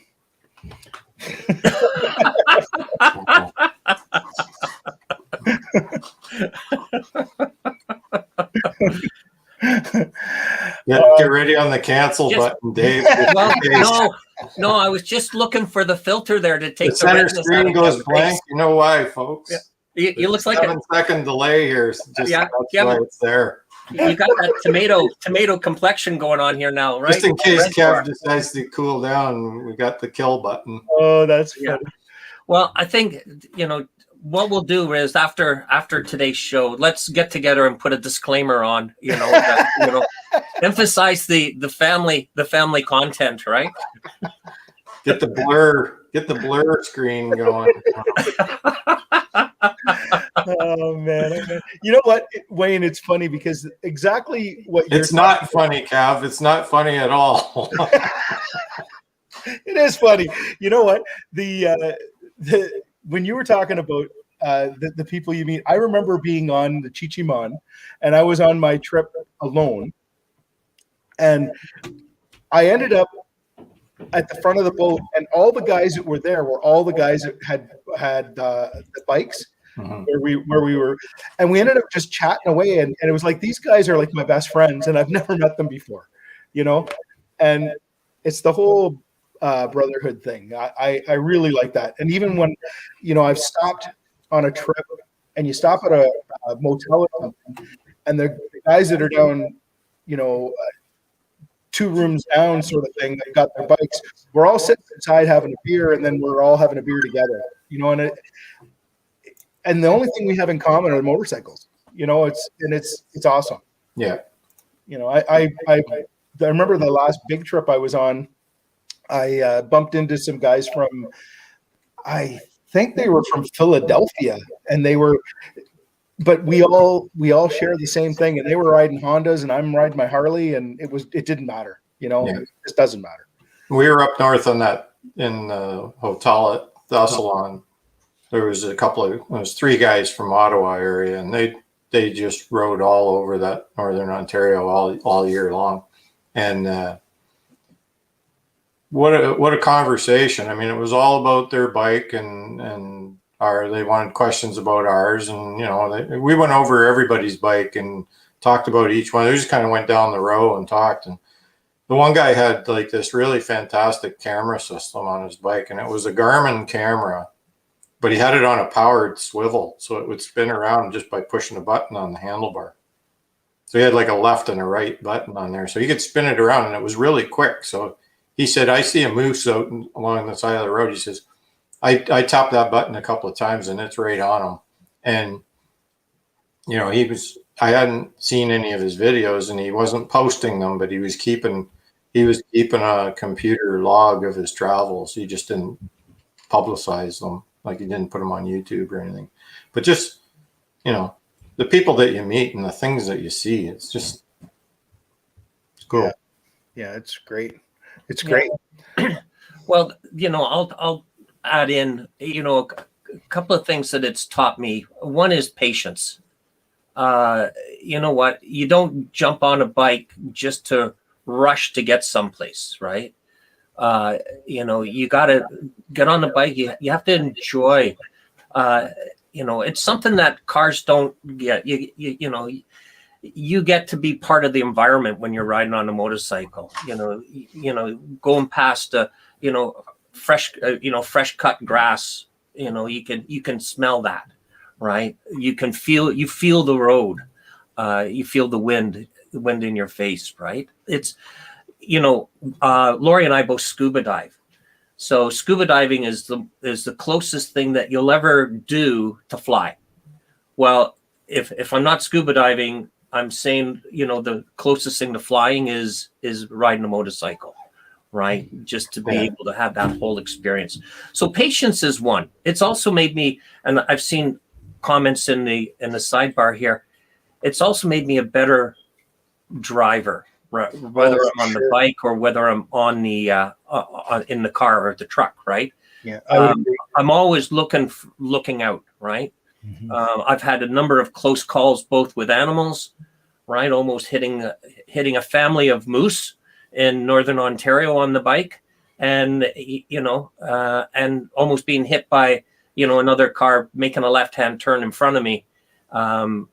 Get ready on the cancel button, Dave. Well, no, I was just looking for the filter there to take the center screen goes blank. You know why, folks? Yeah. It looks like a 7-second delay here. Just that's why it's there. You got that tomato complexion going on here now, right? Just in case Kev decides to cool down, we got the kill button. Oh, that's funny. Yeah. Well, I think, you know, what we'll do is after today's show, let's get together and put a disclaimer on, you know, that, you know, emphasize the family content, right? Get the blur screen going. Oh man. You know what, Wayne, it's funny because exactly what it's not funny, Cav. It's not funny at all. It is funny. You know what? When you were talking about the people you meet, I remember being on the Chichimon, and I was on my trip alone, and I ended up at the front of the boat, and all the guys that were there were all the guys that had the bikes. Mm-hmm. where we were, and we ended up just chatting away, and it was like, these guys are like my best friends, and I've never met them before, you know, and it's the whole brotherhood thing. I really like that. And even when, you know, I've stopped on a trip and you stop at a motel or something, and the guys that are down, you know, 2 rooms down sort of thing, they've got their bikes, we're all sitting inside having a beer, and then we're all having a beer together, you know, and the only thing we have in common are motorcycles, you know. It's awesome. Yeah. You know, I remember the last big trip I was on, I bumped into some guys from, I think they were from Philadelphia, and but we all share the same thing, and they were riding Hondas and I'm riding my Harley, and it didn't matter, you know. Yeah. It just doesn't matter. We were up north on that in the hotel at the salon, there was three guys from Ottawa area, and they just rode all over that Northern Ontario all year long. And what a conversation. I mean, it was all about their bike and they wanted questions about ours. And, we went over everybody's bike and talked about each one. They just kind of went down the row and talked. And the one guy had like this really fantastic camera system on his bike, and it was a Garmin camera, but he had it on a powered swivel, so it would spin around just by pushing a button on the handlebar. So he had like a left and a right button on there, so he could spin it around, and it was really quick. So he said, I see a moose out along the side of the road. He says, I tapped that button a couple of times, and it's right on him. And, I hadn't seen any of his videos, and he wasn't posting them, but he was keeping a computer log of his travels. He just didn't publicize them. Like, he didn't put them on YouTube or anything. But just, the people that you meet and the things that you see, it's cool. Yeah, it's great. It's great. Well, I'll add in, a couple of things that it's taught me. One is patience. You know what? You don't jump on a bike just to rush to get someplace, right? You got to get on the bike. You have to enjoy. It's something that cars don't get. You get to be part of the environment when you're riding on a motorcycle. Going past fresh cut grass. You can smell that, right? You feel the road. You feel the wind in your face, right? It's, Lori and I both scuba dive. So scuba diving is the closest thing that you'll ever do to fly. Well, if I'm not scuba diving, I'm saying, the closest thing to flying is riding a motorcycle, right? Just to be able to have that whole experience. So patience is one. It's also made me, and I've seen comments in the sidebar here, it's also made me a better driver, right? Whether I'm on the bike or whether I'm on the in the car or the truck, right? Yeah, I'm always looking out, right? Mm-hmm. I've had a number of close calls, both with animals, right? Almost hitting a family of moose in Northern Ontario on the bike, and and almost being hit by another car making a left-hand turn in front of me, and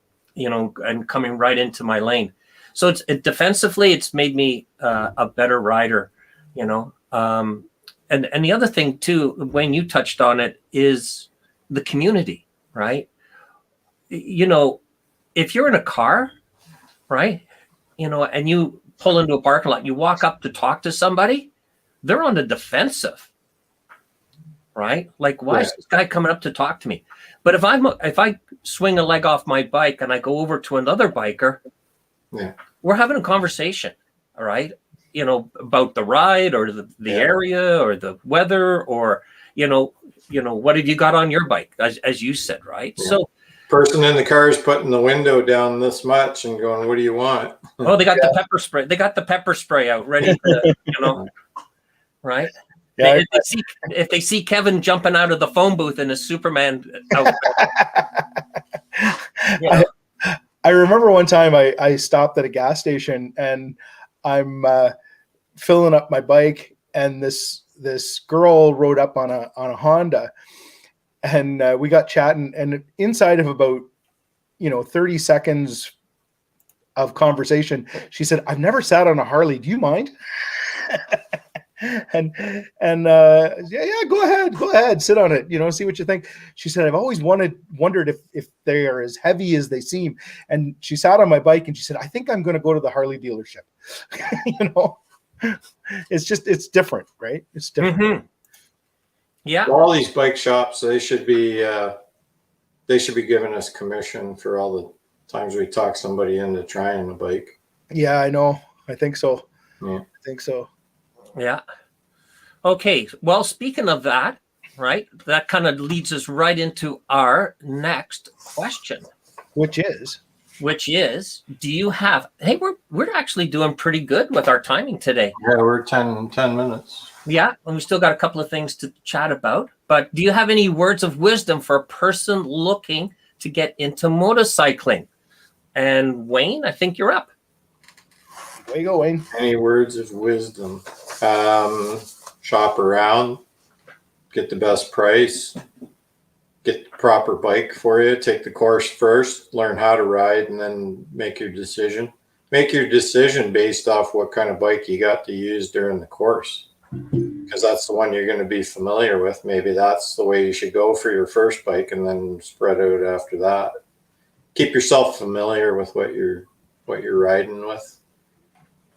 coming right into my lane. So defensively, it's made me a better rider, and the other thing too, Wayne, you touched on it, is the community, right? If you're in a car, right, and you pull into a parking lot, you walk up to talk to somebody, they're on the defensive, right? Like, why is this guy coming up to talk to me? But if I swing a leg off my bike and I go over to another biker, we're having a conversation, all right? About the ride or the area or the weather or, what have you got on your bike, as you said, right? Yeah. So person in the car is putting the window down this much and going, what do you want? Oh, they got the pepper spray. They got the pepper spray out ready to, right? Yeah. If they see Kevin jumping out of the phone booth in a Superman outfit. I remember one time I stopped at a gas station and I'm filling up my bike, and this girl rode up on a Honda, and we got chatting, and inside of about 30 seconds of conversation, she said, "I've never sat on a Harley. Do you mind?" and yeah, go ahead, sit on it, see what you think. She said, "I've always wondered if they are as heavy as they seem." And she sat on my bike and she said, "I think I'm going to go to the Harley dealership." It's different, right? It's different. Mm-hmm. Yeah. All these bike shops, they should be giving us commission for all the times we talk somebody into trying a bike. Yeah, I know. I think so. Yeah. I think so. Yeah. Okay. Well, speaking of that, right, that kind of leads us right into our next question. Which is? which is, do you have, hey, we're actually doing pretty good with our timing today. Yeah, we're 10 minutes. Yeah, and we still got a couple of things to chat about. But do you have any words of wisdom for a person looking to get into motorcycling? And Wayne, I think you're up. Way you go, Wayne. Any words of wisdom? Shop around, get the best price, get the proper bike for you, take the course first, learn how to ride, and then make your decision. Make your decision based off what kind of bike you got to use during the course, because that's the one you're going to be familiar with. Maybe that's the way you should go for your first bike, and then spread out after that. Keep yourself familiar with what you're riding with.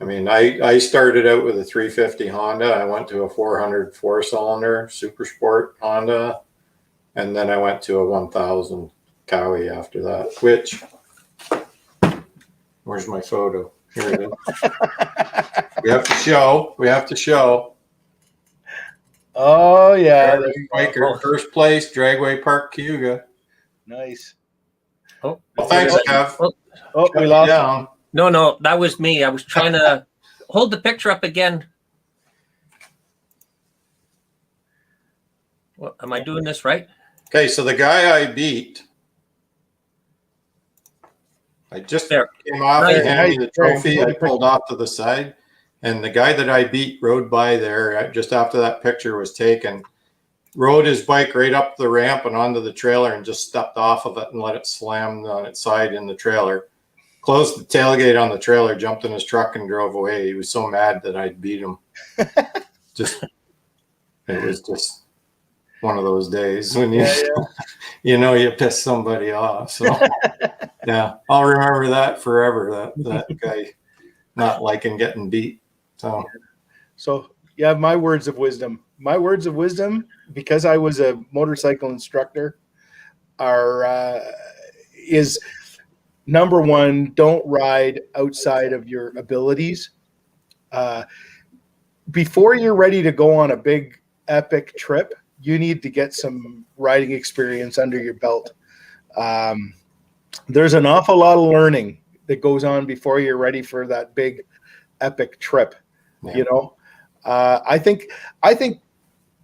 I mean, I started out with a 350 Honda. I went to a 400 4-cylinder Super Sport Honda, and then I went to a 1000 Cowie after that. Which, where's my photo? Here it is. We have to show. Oh yeah, Biker, first place, Dragway Park, Cayuga. Nice. Well, thanks, Kev. Oh, we lost down. No, that was me. I was trying to hold the picture up again. What, am I doing this right? Okay, so the guy I beat, I just came off and handed me the trophy. I pulled off to the side, and the guy that I beat rode by there just after that picture was taken, rode his bike right up the ramp and onto the trailer and just stepped off of it and let it slam on its side in the trailer. Closed the tailgate on the trailer, jumped in his truck, and drove away. He was so mad that I'd beat him. It was just one of those days when you piss somebody off. So yeah, I'll remember that forever. That guy not liking getting beat. So yeah, my words of wisdom. My words of wisdom, because I was a motorcycle instructor, is number one, don't ride outside of your abilities. Before you're ready to go on a big epic trip, you need to get some riding experience under your belt. There's an awful lot of learning that goes on before you're ready for that big epic trip. Yeah. I think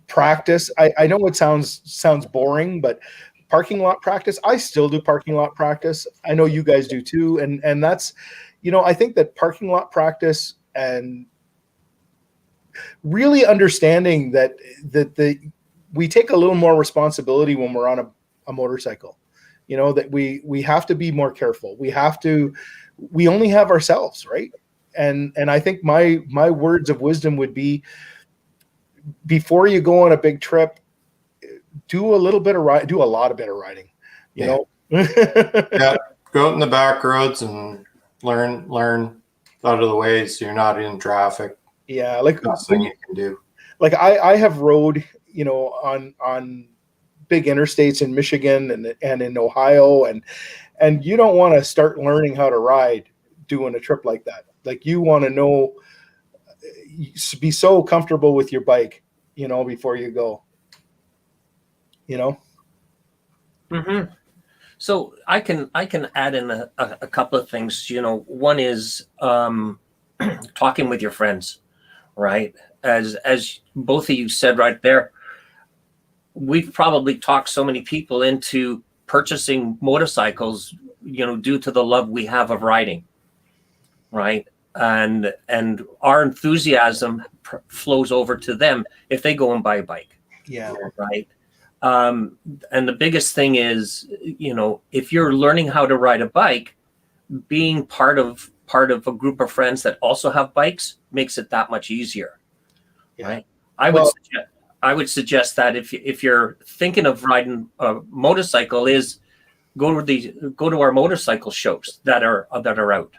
practice, I know it sounds boring, but parking lot practice, I still do parking lot practice. I know you guys do too. And that's, I think that parking lot practice and really understanding that we take a little more responsibility when we're on a motorcycle, that we have to be more careful. We only have ourselves, right? And I think my words of wisdom would be, before you go on a big trip, do a lot of bit of riding, Yeah, go out in the back roads and learn out of the way so you're not in traffic. Yeah, like best thing you can do. Like I have rode, on big interstates in Michigan and in Ohio, and you don't want to start learning how to ride doing a trip like that. Like, you want to know, be so comfortable with your bike, before you go. Mm-hmm. So I can add in a couple of things. One is talking with your friends, right? As both of you said right there, we've probably talked so many people into purchasing motorcycles, due to the love we have of riding, right? And our enthusiasm flows over to them if they go and buy a bike. Yeah. Right. And the biggest thing is, if you're learning how to ride a bike, being part of a group of friends that also have bikes makes it that much easier. Yeah. Right. I would suggest that if you're thinking of riding a motorcycle, is go to our motorcycle shows that are out,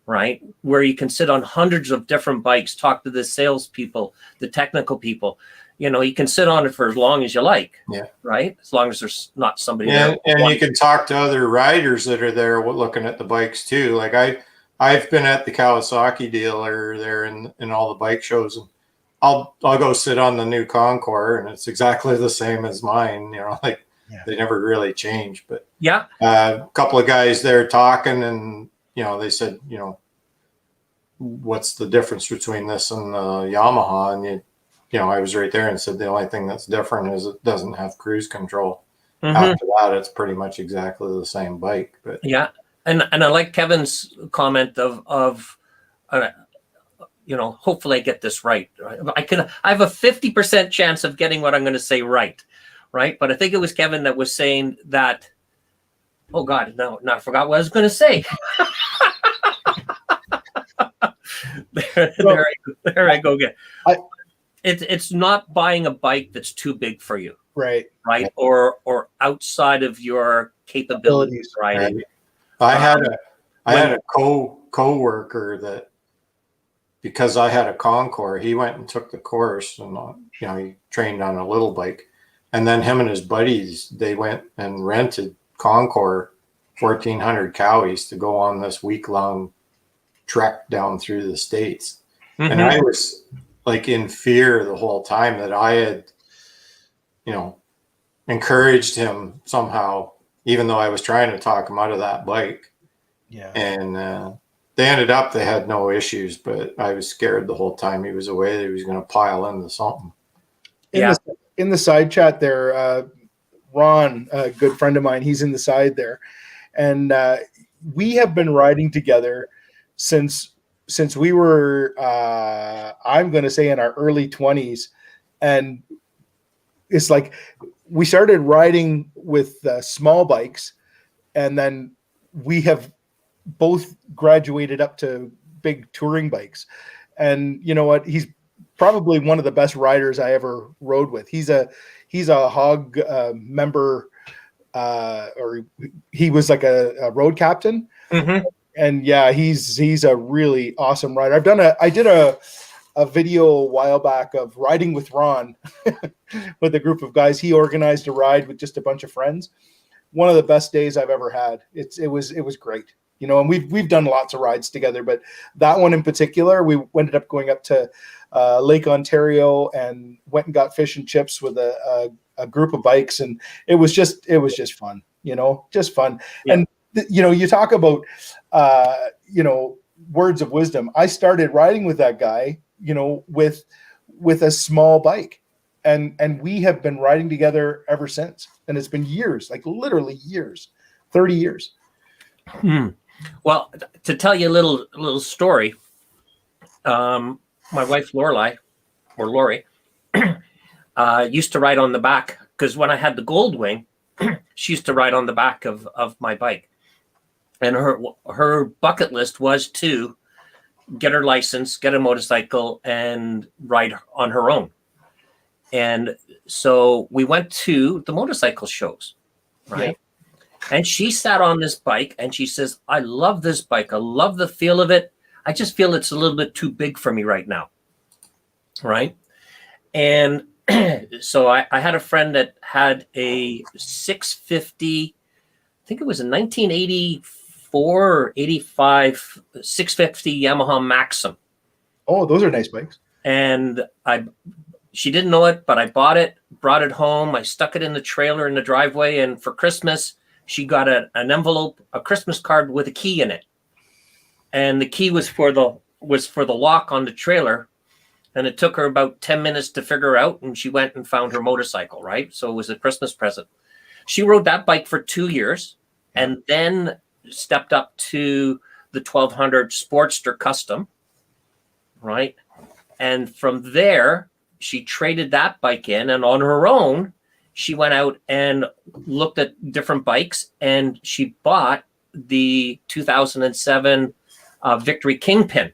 right? Where you can sit on hundreds of different bikes, talk to the salespeople, the technical people. You can sit on it for as long as you like. Yeah. Right. As long as there's not somebody there. And you can talk to other riders that are there looking at the bikes too. Like I've been at the Kawasaki dealer there in all the bike shows, and I'll go sit on the new Concours, and it's exactly the same as mine. Like Yeah. They never really change. But Yeah. a couple of guys there talking, and they said, what's the difference between this and the Yamaha? And I was right there and said the only thing that's different is it doesn't have cruise control. Mm-hmm. After that, it's pretty much exactly the same bike. But yeah, and I like Kevin's comment of hopefully I get this right. I have a 50% chance of getting what I'm going to say right. But I think it was Kevin that was saying that. Oh God, no, I forgot what I was going to say. there I go again. It's not buying a bike that's too big for you, right, or outside of your capabilities, right? I had a co-worker that, because I had a Concours, he went and took the course, and he trained on a little bike, and then him and his buddies, they went and rented Concours 1,400 cowies to go on this week-long trek down through the States. Mm-hmm. And I was like in fear the whole time that I had, encouraged him somehow, even though I was trying to talk him out of that bike. Yeah. And they had no issues, but I was scared the whole time he was away that he was going to pile into something. In the side chat there, Ron, a good friend of mine, he's in the side there. And we have been riding together since we were, I'm going to say, in our early 20s. And it's like we started riding with small bikes, and then we have both graduated up to big touring bikes. And you know what? He's probably one of the best riders I ever rode with. He's a hog member, or he was like a road captain. Mm-hmm. And yeah, he's a really awesome rider. I did a video a while back of riding with Ron with a group of guys. He organized a ride with just a bunch of friends. One of the best days I've ever had. It was great. And we've done lots of rides together, but that one in particular, we ended up going up to Lake Ontario and went and got fish and chips with a group of bikes, and it was just fun. Just fun. Yeah. And you talk about words of wisdom. I started riding with that guy, with a small bike, and we have been riding together ever since. And it's been years, like literally years, 30 years. Well, to tell you a little story, my wife Lorilei, or Lori, used to ride on the back, because when I had the Goldwing, she used to ride on the back of my bike. And her bucket list was to get her license, get a motorcycle, and ride on her own. And so we went to the motorcycle shows, right? Yeah. And she sat on this bike and she says, I love this bike. I love the feel of it. I just feel it's a little bit too big for me right now. Right. And so I had a friend that had a 650, I think it was a 1984 or 85 650 Yamaha Maxim. Oh, those are nice bikes. And she didn't know it, but I bought it, brought it home. I stuck it in the trailer in the driveway. And for Christmas, she got an envelope, a Christmas card with a key in it. And the key was for the lock on the trailer. And it took her about 10 minutes to figure out. And she went and found her motorcycle, right? So it was a Christmas present. She rode that bike for 2 years and then stepped up to the 1200 Sportster Custom, right? And from there, she traded that bike in, and on her own, she went out and looked at different bikes, and she bought the 2007 Victory Kingpin.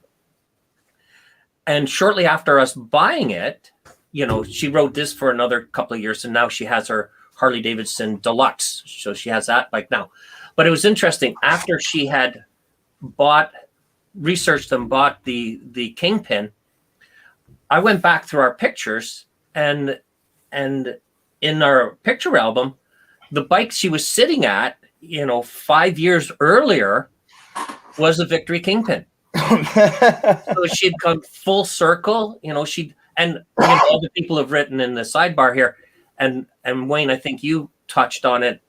And shortly after us buying it, she rode this for another couple of years, and now she has her Harley Davidson Deluxe. So she has that bike now. But it was interesting. After she had researched and bought the Kingpin, I went back through our pictures, and in our picture album, the bike she was sitting at, 5 years earlier, was a Victory Kingpin. So she'd come full circle, all the people have written in the sidebar here, and Wayne, I think you touched on it.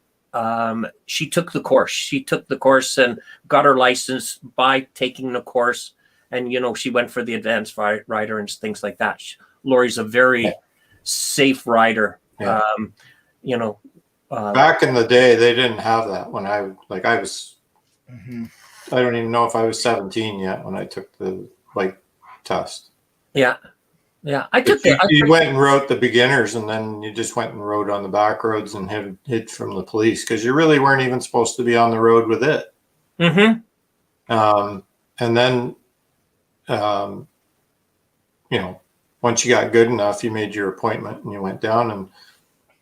She took the course. She took the course and got her license by taking the course. And, you know, she went for the advanced rider and things like that. Lori's a very safe rider. Yeah. You know, back in the day, they didn't have that when I was, I don't even know if I was 17 yet when I took the bike test. Yeah. Yeah. I took you went and rode the beginners, and then you just went and rode on the back roads and hid from the police because you really weren't even supposed to be on the road with it. And then, you know, once you got good enough, you made your appointment and you went down. And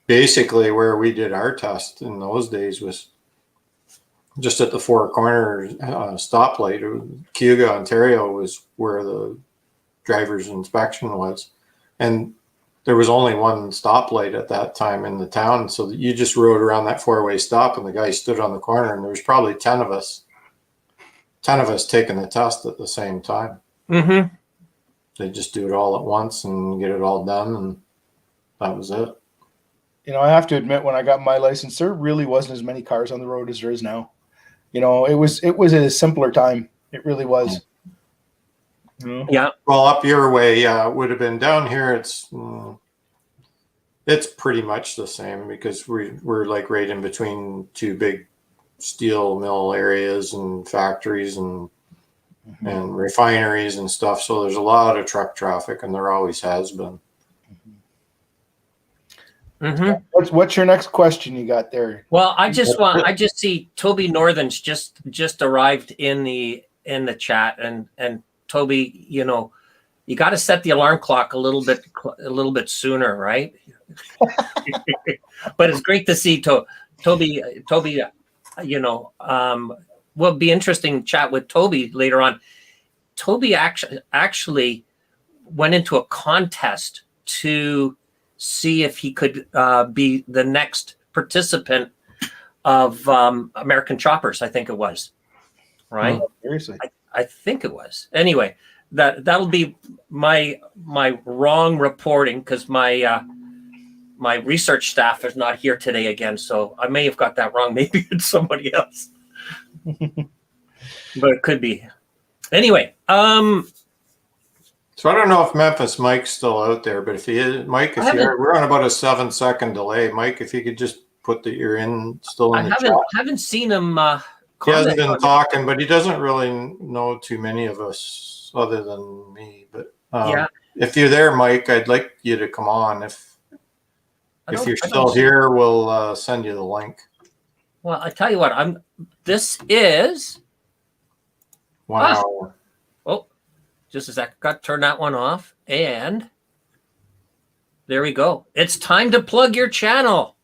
basically where we did our test in those days was just at the Four Corners stoplight. Cayuga, Ontario was where the driver's inspection was. And there was only one stoplight at that time in the town. So you just rode around that four-way stop and the guy stood on the corner, and there was probably 10 of us taking the test at the same time. They just do it all at once and get it all done, and that was it. You know, I have to admit, when I got my license, there really wasn't as many cars on the road as there is now. You know, it was a simpler time. It really was. Yeah. Well, up your way, it would have been. Down here, it's pretty much the same because we're like right in between two big steel mill areas and factories and refineries and stuff. So there's a lot of truck traffic, and there always has been. What's your next question you got there? Well, I just see Toby Northern's just arrived in the chat, and Toby, you know, you got to set the alarm clock a little bit sooner, right? But it's great to see Toby. You know, will be interesting to chat with Toby later on. Toby actually went into a contest to see if he could be the next participant of American Choppers. I think it was, right? Oh, seriously, I think it was. Anyway, that'll be my wrong reporting because my research staff is not here today again, so I may have got that wrong. Maybe it's somebody else, but it could be. Anyway, so I don't know if Memphis Mike's still out there, but if he is, Mike, we're on about a 7-second delay. Mike, if you could just put that you're still in the chat. I haven't seen him. He hasn't been talking, but he doesn't really know too many of us other than me. But if you're there, Mike, I'd like you to come on. If you're still here, we'll send you the link. Well, I tell you what, this is. Wow. Oh, just a sec. Got to turn that one off. And there we go. It's time to plug your channel.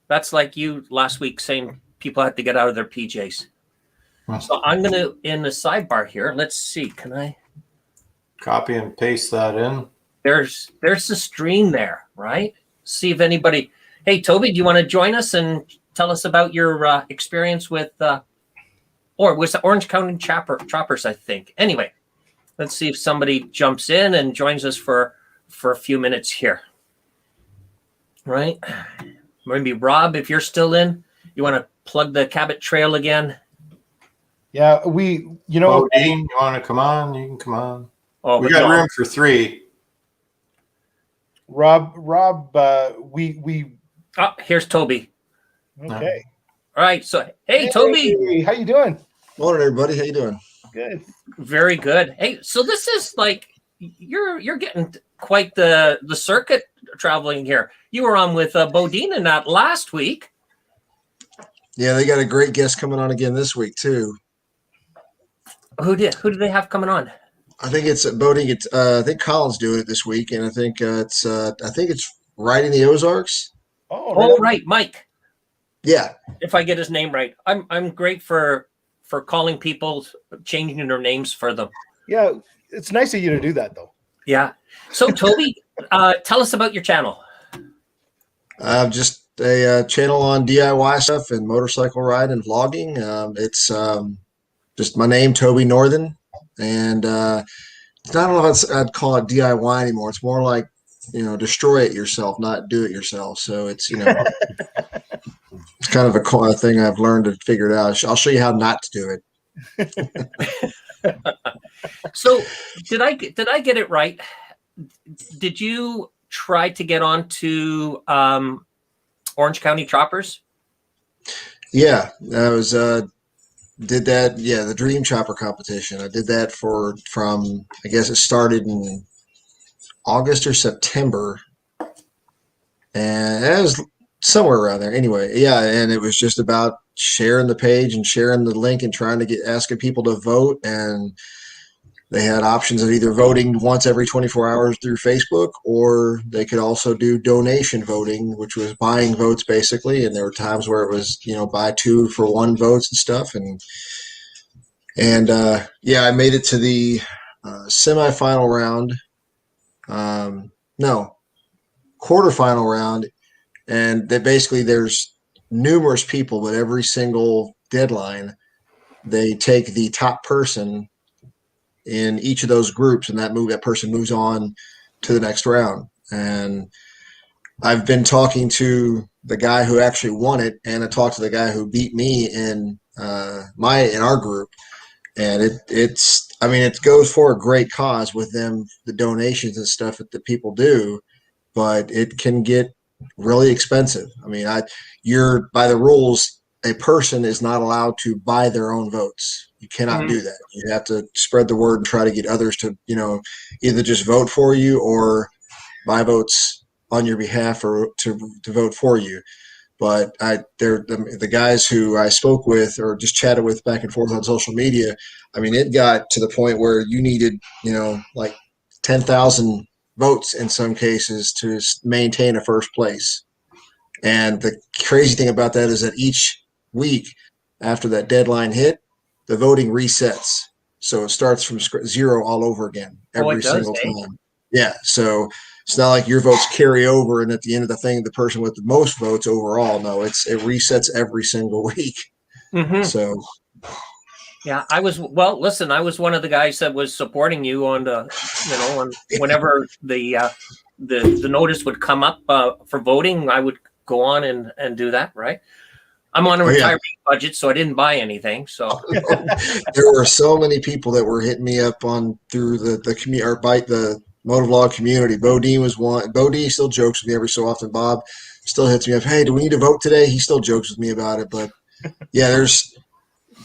That's like you last week saying people have to get out of their PJs. So I'm going to, in the sidebar here, let's see. Can I copy and paste that in? There's the stream there, right? See if anybody. Hey, Toby, do you want to join us and tell us about your experience with, or was it Orange County Choppers, I think. Anyway, let's see if somebody jumps in and joins us for a few minutes here. Right? Maybe Rob, if you're still in, you want to plug the Cabot Trail again? Yeah, you know. Dean, you want to come on? You can come on. Oh, we got room for 3. Rob, we. Oh, here's Toby. Okay. All right. So, hey, Toby. How you doing? Morning, everybody. How you doing? Good. Very good. Hey, so this is like you're getting quite the circuit traveling here. You were on with Bodine and that last week. Yeah, they got a great guest coming on again this week too. Who did they have coming on? I think it's boating. I think Colin's doing it this week, and I think it's riding the Ozarks. Oh, right, Mike. Yeah. If I get his name right, I'm great for calling people, changing their names for them. Yeah, it's nice of you to do that, though. Yeah. So, Toby, tell us about your channel. Just a channel on DIY stuff and motorcycle ride and vlogging. It's just my name, Toby Northern, and I don't know if I'd call it DIY anymore. It's more like destroy it yourself, not do it yourself. So it's, it's kind of a thing I've learned to figure it out. I'll show you how not to do it. So did I get it right? Did you try to get onto Orange County Choppers? Yeah, I was did that. Yeah, the Dream Chopper competition. I did that from I guess it started in August or September, and it was somewhere around there. Anyway, yeah, and it was just about sharing the page and sharing the link and trying to asking people to vote. And they had options of either voting once every 24 hours through Facebook, or they could also do donation voting, which was buying votes basically. And there were times where it was, buy 2 for 1 votes and stuff. And yeah, I made it to the semifinal round. No, quarterfinal round. And there's numerous people, but every single deadline, they take the top person in each of those groups, and that person moves on to the next round. And I've been talking to the guy who actually won it, and I talked to the guy who beat me in our group. And it goes for a great cause with them, the donations and stuff that people do, but it can get really expensive. I mean, you're by the rules, a person is not allowed to buy their own votes. You cannot do that. You have to spread the word and try to get others to, either just vote for you or buy votes on your behalf or to vote for you. But the guys who I spoke with or just chatted with back and forth on social media, I mean, it got to the point where you needed, like 10,000 votes in some cases to maintain a first place. And the crazy thing about that is that each week after that deadline hit, the voting resets. So it starts from 0 all over again every single time. Yeah. So it's not like your votes carry over and at the end of the thing, the person with the most votes overall. No, it resets every single week. Mm-hmm. So yeah, I was one of the guys that was supporting you on whenever the notice would come up for voting, I would go on and do that. Right. I'm on a retirement budget, so I didn't buy anything. So there were so many people that were hitting me up through the community or by the motovlog community. Bo D was one. Bo D still jokes with me every so often. Bob still hits me up. Hey, do we need to vote today? He still jokes with me about it. But yeah, there's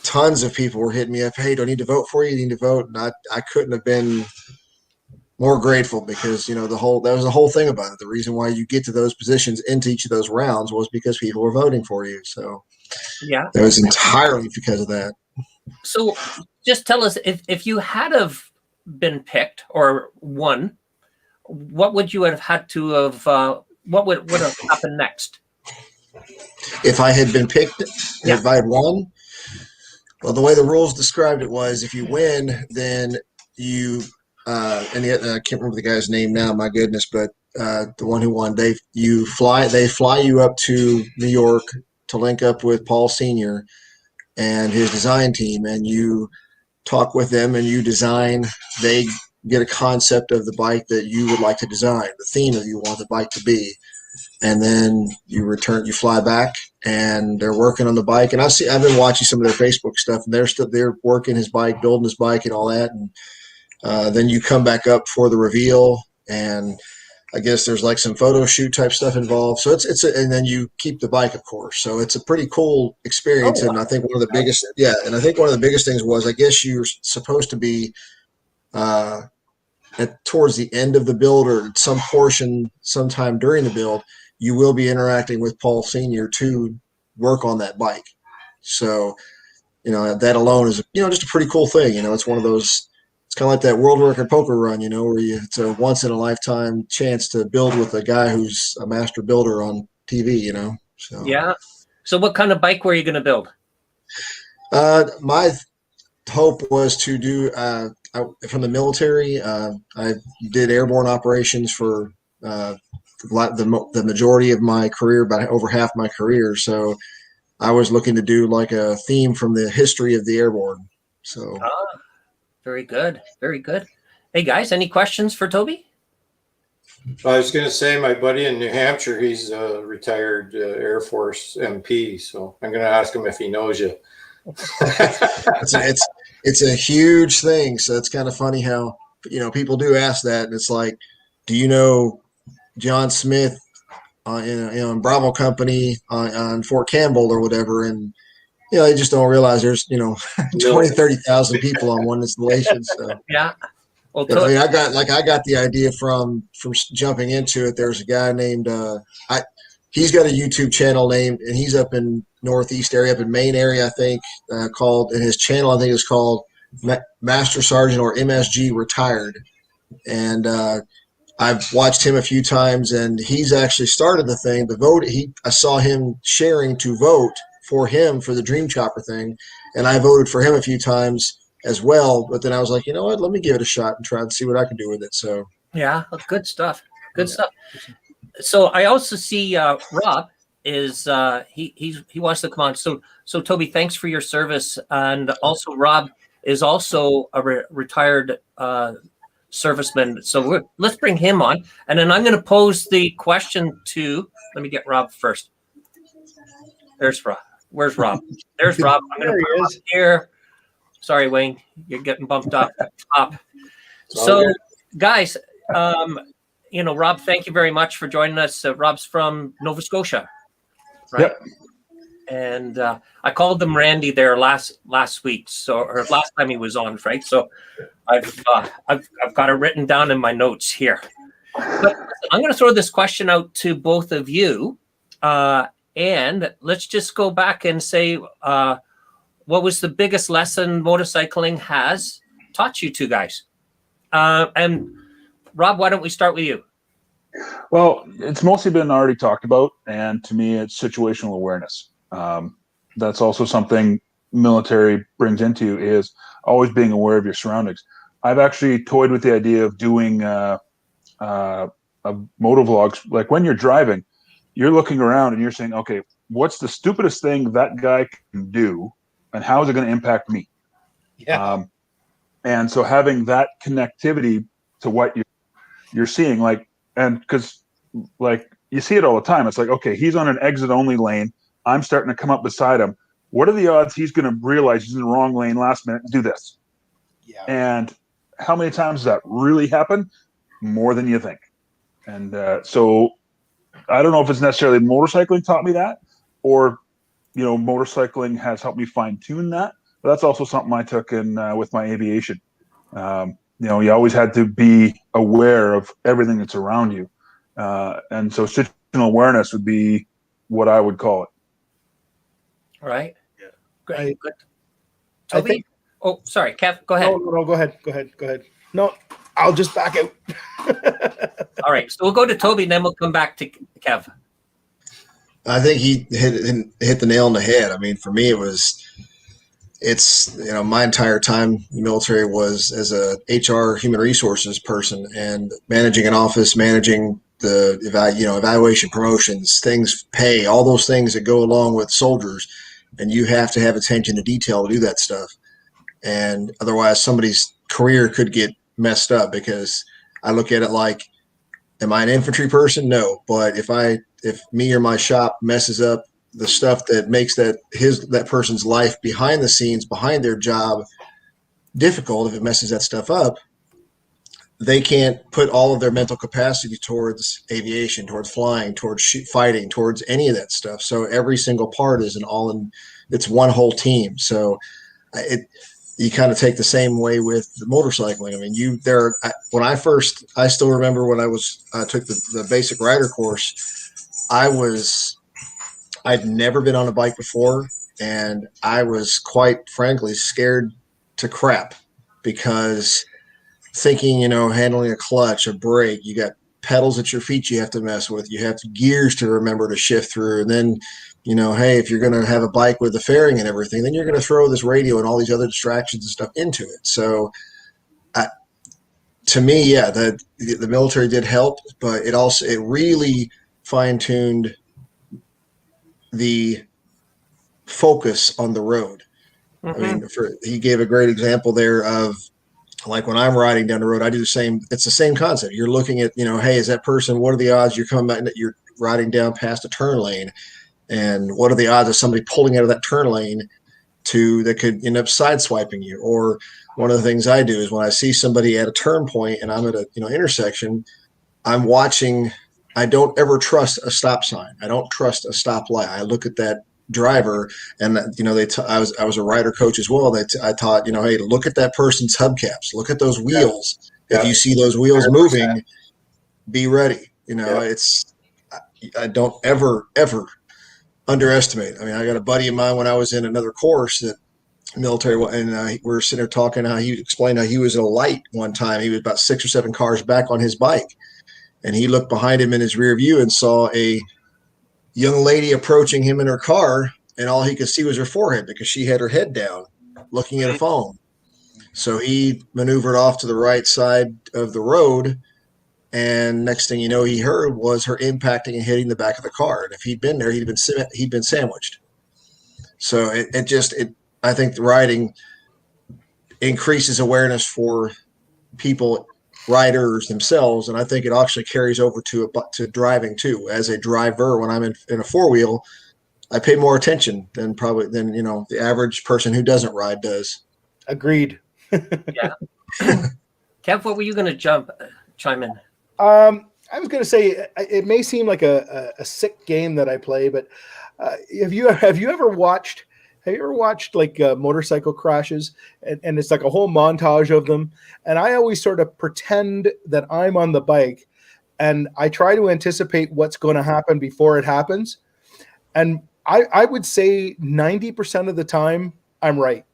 tons of people were hitting me up. Hey, do I need to vote for you? You need to vote. And I couldn't have been more grateful because, that was the whole thing about it. The reason why you get to those positions into each of those rounds was because people were voting for you. So yeah, it was entirely because of that. So just tell us if you had have been picked or won, what would you have had to have, what would have happened next? If I had been picked, if I had won, well, the way the rules described it was if you win, then you, and yet I can't remember the guy's name now, my goodness, but the one who won, they fly you up to New York to link up with Paul Sr. and his design team, and you talk with them and you design, they get a concept of the bike that you would like to design, the theme that you want the bike to be. And then you fly back and they're working on the bike. And I've been watching some of their Facebook stuff and they're working his bike, building his bike and all that. And then you come back up for the reveal and I guess there's like some photo shoot type stuff involved. So and then you keep the bike, of course. So it's a pretty cool experience. Oh, wow. And I think one of the biggest things was, I guess you're supposed to be towards the end of the build or some portion sometime during the build, you will be interacting with Paul Sr. to work on that bike. So, that alone is, just a pretty cool thing. It's one of those, it's kind of like that world record poker run, where it's a once in a lifetime chance to build with a guy who's a master builder on TV, So yeah. So what kind of bike were you going to build? My hope was to do, from the military, I did airborne operations for the majority of my career, about over half my career. So I was looking to do like a theme from the history of the airborne. So very good. Very good. Hey guys, any questions for Toby? I was going to say, my buddy in New Hampshire, he's a retired Air Force MP, so I'm going to ask him if he knows you. It's a huge thing. So it's kind of funny how, people do ask that, and it's like, do you know John Smith in Bravo Company on Fort Campbell or whatever? And they just don't realize there's 20, 30,000 people on one installation. So Yeah. Well, I mean, I got the idea from jumping into it. There's a guy named he's got a YouTube channel named, and he's up in Northeast area, up in Maine area, I think, called, and his channel I think is called Master Sergeant or MSG Retired, and I've watched him a few times, and he's actually started the thing. The vote, I saw him sharing to vote for him for the Dream Chopper thing, and I voted for him a few times as well. But then I was like, you know what? Let me give it a shot and try and see what I can do with it. So yeah, good stuff. Good stuff. So I also see Rob is he wants to come on. So Toby, thanks for your service, and also Rob is also a retired serviceman. So let's bring him on, and then I'm going to pose the question to. Let me get Rob first. There's Rob. Where's Rob? There's Rob. I'm going to put him up here. Sorry, Wayne, you're getting bumped up at the top. So, guys, Rob, thank you very much for joining us. Rob's from Nova Scotia, right? Yep. And I called him Randy there last week, or last time he was on, right? So I've got it written down in my notes here. But I'm going to throw this question out to both of you, and let's just go back and say, what was the biggest lesson motorcycling has taught you two guys? And Rob, why don't we start with you? Well, it's mostly been already talked about, and to me, it's situational awareness. That's also something military brings into you, is always being aware of your surroundings. I've actually toyed with the idea of doing motovlogs. Like when you're driving, you're looking around and you're saying, okay, what's the stupidest thing that guy can do, and how is it going to impact me? Yeah. And so having that connectivity to what you're seeing, and because you see it all the time. It's like, okay, he's on an exit only lane. I'm starting to come up beside him. What are the odds he's going to realize he's in the wrong lane last minute and do this? Yeah. And how many times does that really happen? More than you think. And so I don't know if it's necessarily motorcycling taught me that, or motorcycling has helped me fine tune that. But that's also something I took in with my aviation. You always had to be aware of everything that's around you. And so situational awareness would be what I would call it. All right. Yeah. Great. Good. Toby? Oh, sorry. Kev, go ahead. No, go ahead. No, I'll just back out. All right. So we'll go to Toby, and then we'll come back to Kev. I think he hit the nail on the head. I mean, for me, it's my entire time in the military was as a HR human resources person, and managing an office, managing the evaluation, promotions, things, pay, all those things that go along with soldiers, and you have to have attention to detail to do that stuff. And otherwise somebody's career could get messed up, because I look at it like, am I an infantry person? No. But if me or my shop messes up the stuff that makes that person's life behind the scenes, behind their job difficult, if it messes that stuff up, they can't put all of their mental capacity towards aviation, towards flying, towards fighting, towards any of that stuff. So every single part is it's one whole team. So you kind of take the same way with the motorcycling. I mean, I still remember when I took the basic rider course, I'd never been on a bike before, and I was quite frankly scared to crap, because thinking, handling a clutch, a brake, you got pedals at your feet you have to mess with, you have gears to remember to shift through, and then hey, if you're going to have a bike with a fairing and everything, then you're going to throw this radio and all these other distractions and stuff into it. So to me, yeah, the military did help, but it really fine-tuned the focus on the road. Mm-hmm. I mean, he gave a great example there of like when I'm riding down the road, I do the same. It's the same concept. You're looking at, hey, is that person, what are the odds you're coming back, that you're riding down past a turn lane? And what are the odds of somebody pulling out of that turn lane that could end up sideswiping you? Or one of the things I do is when I see somebody at a turn point and I'm at a, intersection, I'm watching. I don't ever trust a stop sign. I don't trust a stoplight. I look at that driver, and I was a rider coach as well. I taught, hey, look at that person's hubcaps. Look at those wheels. Yeah. If you see those wheels 100%. moving, be ready. Yeah. I don't ever underestimate. I mean, I got a buddy of mine when I was in another course that military, and we were sitting there talking how he explained how he was at a light one time. He was about 6 or 7 cars back on his bike, and he looked behind him in his rear view and saw a young lady approaching him in her car, and all he could see was her forehead because she had her head down looking at a phone. So he maneuvered off to the right side of the road, and next thing you know, he heard was her impacting and hitting the back of the car. And if he'd been there, he'd been sandwiched. So I think the riding increases awareness for people, riders themselves, and I think it actually carries over to driving too. As a driver, when I'm in a 4-wheel, I pay more attention than the average person who doesn't ride does. Agreed. Yeah. Kev, what were you going to chime in? I was going to say, it may seem like a sick game that I play, but have you ever watched like motorcycle crashes, and it's like a whole montage of them? And I always sort of pretend that I'm on the bike, and I try to anticipate what's going to happen before it happens. And I would say 90% of the time I'm right.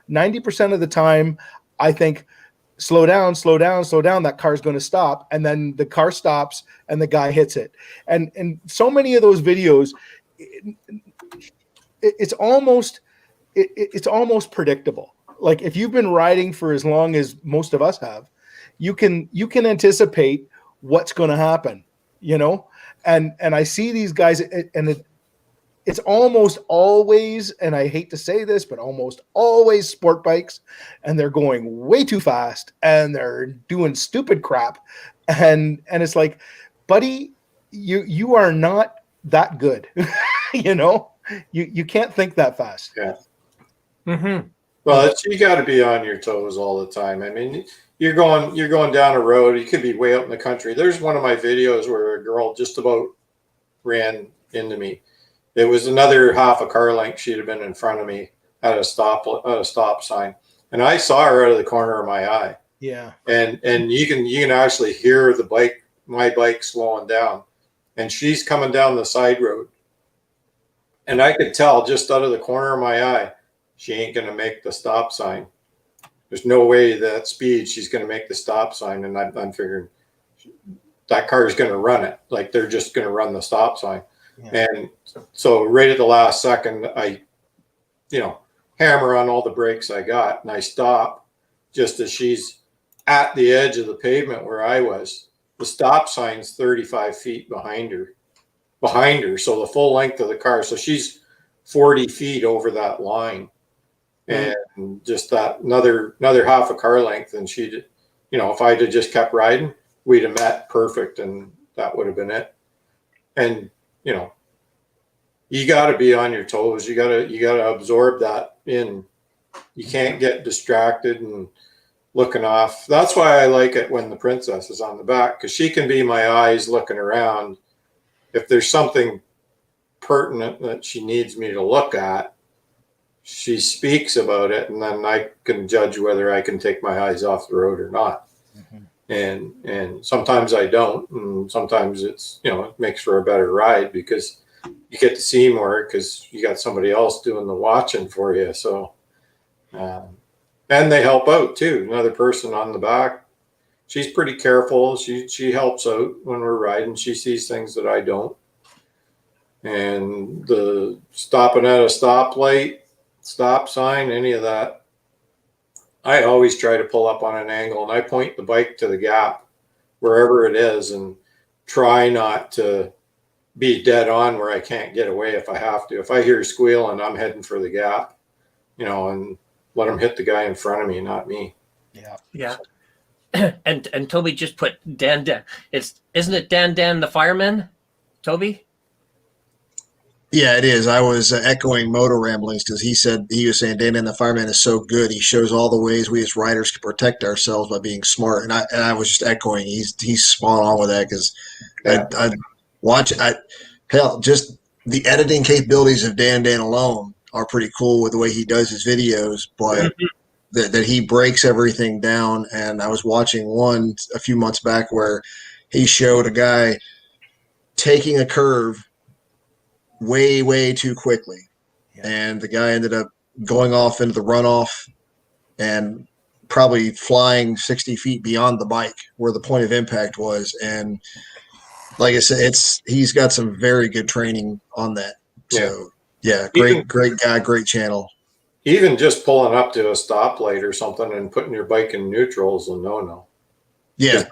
90% of the time I think, slow down, that car's going to stop. And then the car stops and the guy hits it. And so many of those videos, it's almost predictable. Like if you've been riding for as long as most of us have, you can anticipate what's going to happen, and I see these guys, and it's almost always, and I hate to say this, but almost always sport bikes, and they're going way too fast and they're doing stupid crap. And it's like, buddy, you are not that good. You can't think that fast. Yeah. Mm-hmm. Well, you got to be on your toes all the time. I mean, you're going down a road. You could be way out in the country. There's one of my videos where a girl just about ran into me. It was another half a car length. She'd have been in front of me at a stop sign, and I saw her out of the corner of my eye. Yeah. And you can actually hear my bike slowing down, and she's coming down the side road, and I could tell just out of the corner of my eye, she ain't going to make the stop sign. There's no way that speed she's going to make the stop sign. And I'm figuring that car is going to run it. Like they're just going to run the stop sign. Yeah. And so right at the last second, I, hammer on all the brakes I got, and I stop just as she's at the edge of the pavement where I was. The stop sign's 35 feet behind her. So the full length of the car. So she's 40 feet over that line. And just that another half a car length, and she'd, if I had just kept riding, we'd have met perfect, and that would have been it. And you got to be on your toes. You got to absorb that in. You can't get distracted and looking off. That's why I like it when the princess is on the back, because she can be my eyes looking around. If there's something pertinent that she needs me to look at, she speaks about it, and then I can judge whether I can take my eyes off the road or not. Mm-hmm. And sometimes I don't, and sometimes it's, it makes for a better ride because you get to see more because you got somebody else doing the watching for you. So, and they help out too. Another person on the back, she's pretty careful. She helps out when we're riding. She sees things that I don't. And the stopping at a stoplight, stop sign, any of that, I always try to pull up on an angle, and I point the bike to the gap wherever it is and try not to be dead on where I can't get away if I have to. If I hear squealing, I'm heading for the gap, and let them hit the guy in front of me, not me. Yeah. And Toby just put Dan. Isn't it Dan the fireman? Toby? Yeah, it is. I was echoing Motor Ramblings because he was saying Dan and the fireman is so good. He shows all the ways we as riders can protect ourselves by being smart. And I was just echoing. He's spot on with that because I watch hell, just the editing capabilities of Dan alone are pretty cool with the way he does his videos, but that he breaks everything down. And I was watching one a few months back where he showed a guy taking a curve way too quickly, and the guy ended up going off into the runoff and probably flying 60 feet beyond the bike where the point of impact was. And like I said, he's got some very good training on that. So yeah, great guy, great channel. Even just pulling up to a stoplight or something and putting your bike in neutral is a no. Yeah,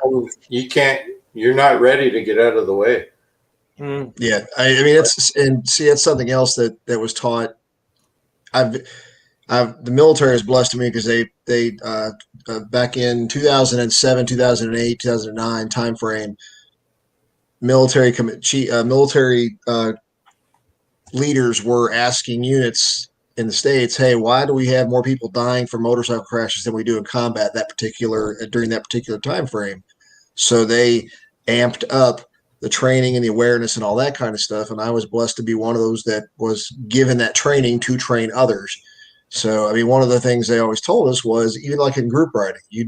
you're not ready to get out of the way. Yeah, I mean it's something else that was taught. The military has blessed me because they back in 2007, 2008, 2009 timeframe, military leaders were asking units in the States, hey, why do we have more people dying from motorcycle crashes than we do in combat during that particular time frame? So they amped up the training and the awareness and all that kind of stuff. And I was blessed to be one of those that was given that training to train others. So, I mean, one of the things they always told us was, even like in group riding, you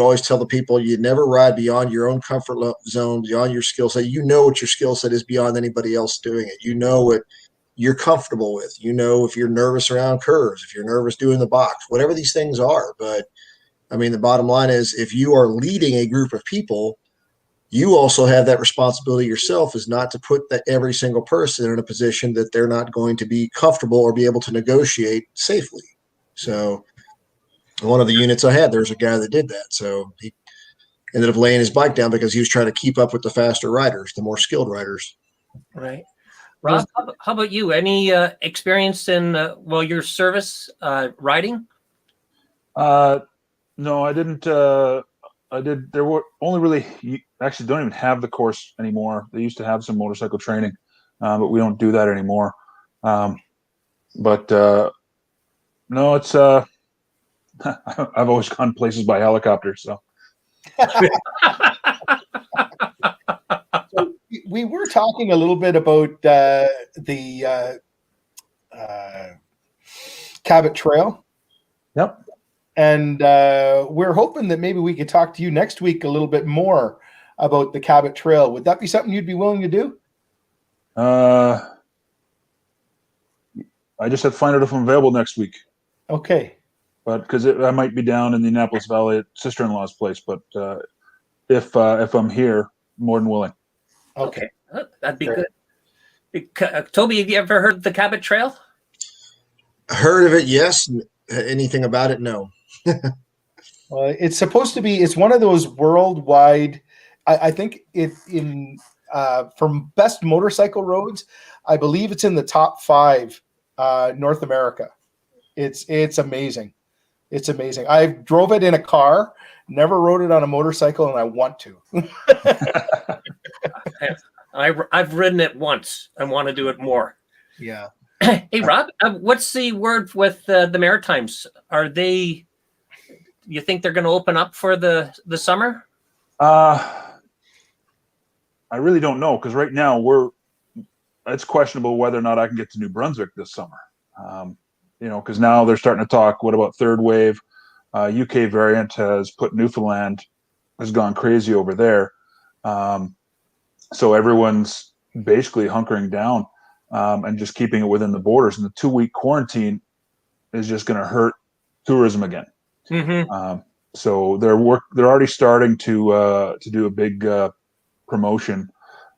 always tell the people you'd never ride beyond your own comfort zone, beyond your skill set. You know what your skill set is beyond anybody else doing it. You know what you're comfortable with. You know if you're nervous around curves, if you're nervous doing the box, whatever these things are. But, I mean, the bottom line is if you are leading a group of people, you also have that responsibility yourself, is not to put every single person in a position that they're not going to be comfortable or be able to negotiate safely. So one of the units I had, there's a guy that did that. So he ended up laying his bike down because he was trying to keep up with the faster riders, the more skilled riders. Right. Rob, how about you? Any experience in, your service riding? No, I didn't. I did. There were only really, you actually don't even have the course anymore. They used to have some motorcycle training, but we don't do that anymore. But no, it's I've always gone places by helicopter. So we were talking a little bit about the Cabot Trail. Yep. And we're hoping that maybe we could talk to you next week a little bit more about the Cabot Trail. Would that be something you'd be willing to do? I just have to find out if I'm available next week. Okay. But because I might be down in the Annapolis Valley at sister-in-law's place. But if I'm here, more than willing. Okay. That'd be good. Toby, have you ever heard of the Cabot Trail? Heard of it, yes. Anything about it, no. It's supposed to be. It's one of those worldwide. I think from best motorcycle roads, I believe it's in the top 5 North America. It's amazing. It's amazing. I drove it in a car, never rode it on a motorcycle, and I want to. I've ridden it once. I want to do it more. Yeah. Hey, Rob, what's the word with the Maritimes? Are they? You think they're going to open up for the summer? I really don't know, because right now it's questionable whether or not I can get to New Brunswick this summer. Because now they're starting to talk. What about third wave? UK variant has put Newfoundland has gone crazy over there. So everyone's basically hunkering down. And just keeping it within the borders, and the 2-week quarantine is just going to hurt tourism again. Mm-hmm. So they're already starting to do a big promotion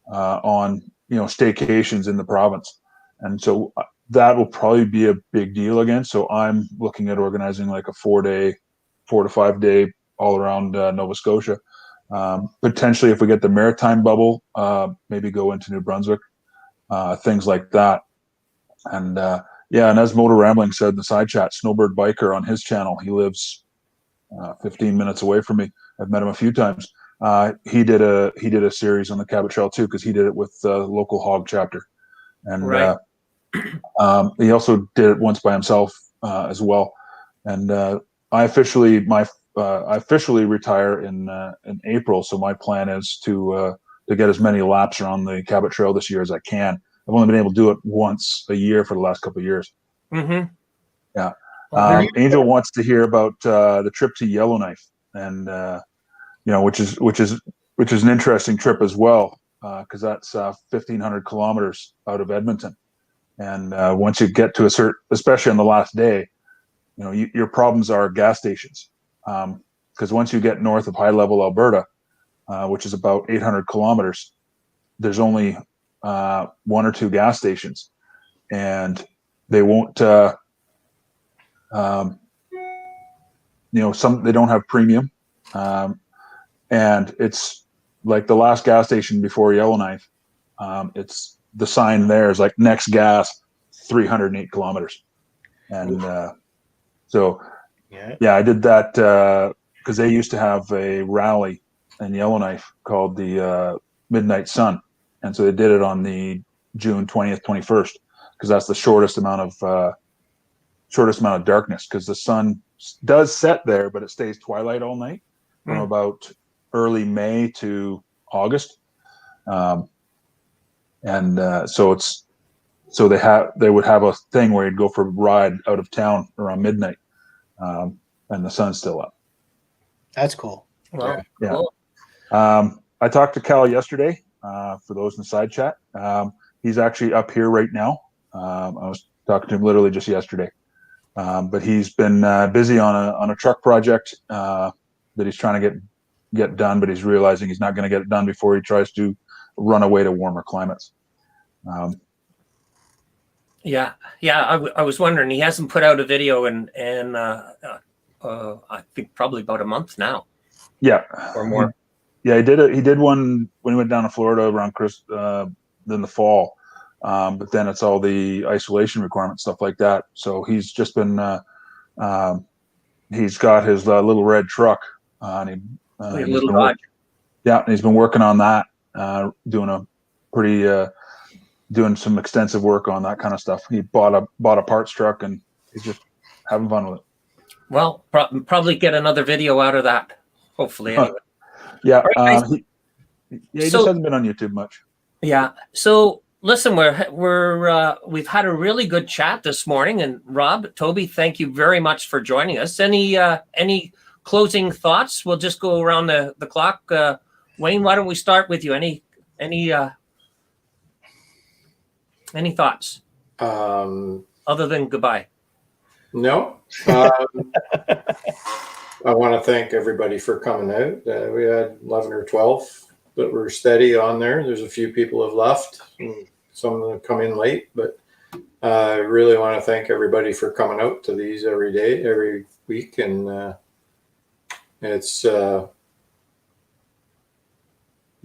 on staycations in the province, and so that will probably be a big deal again. So I'm looking at organizing like a 4 to 5 day all around Nova Scotia. Potentially, if we get the maritime bubble, maybe go into New Brunswick. Things like that. And and as Motor Rambling said in the side chat, Snowbird Biker on his channel, he lives 15 minutes away from me. I've met him a few times. He did a series on the Cabot Trail too, because he did it with the local hog chapter, and Right. he also did it once by himself as well. And I officially retire in April, so my plan is to get as many laps around the Cabot Trail this year as I can. I've only been able to do it once a year for the last couple of years. Mm-hmm. Yeah. Okay. Angel wants to hear about the trip to Yellowknife, and which is an interesting trip as well, because that's 1,500 kilometers out of Edmonton. And once you get to a certain, especially on the last day, your problems are gas stations, because once you get north of high level Alberta, which is about 800 kilometers, there's only one or two gas stations, and they won't. They don't have premium, and it's like the last gas station before Yellowknife. It's the sign there is like next gas 308 kilometers, and so yeah, I did that because they used to have a rally in Yellowknife called the Midnight Sun, and so they did it on the June 20th, 21st, because that's the shortest amount of darkness, because the sun does set there, but it stays twilight all night from about early May to August. So they would have a thing where you'd go for a ride out of town around midnight, and the sun's still up. That's cool. Well, Yeah. cool. I talked to Cal yesterday, for those in the side chat. He's actually up here right now. I was talking to him literally just yesterday. But he's been busy on a truck project that he's trying to get done, but he's realizing he's not going to get it done before he tries to run away to warmer climates. Yeah. I was wondering. He hasn't put out a video in I think probably about a month now. Yeah, or more. Yeah, he did one when he went down to Florida around in the fall. But then it's all the isolation requirements, stuff like that. So he's just been, he's got his little red truck, and he's been working on that, doing some extensive work on that kind of stuff. He bought a parts truck, and he's just having fun with it. Well, probably get another video out of that, hopefully. Anyway. Yeah, right, he just hasn't been on YouTube much. Yeah. So listen, we've had a really good chat this morning, and Rob, Toby, thank you very much for joining us. Any closing thoughts? We'll just go around the clock. Wayne, why don't we start with you? Any thoughts? Other than goodbye. No. I want to thank everybody for coming out. We had 11 or 12 that were steady on there. There's a few people have left. Some of them come in late, but I really want to thank everybody for coming out to these every day, every week. And it's going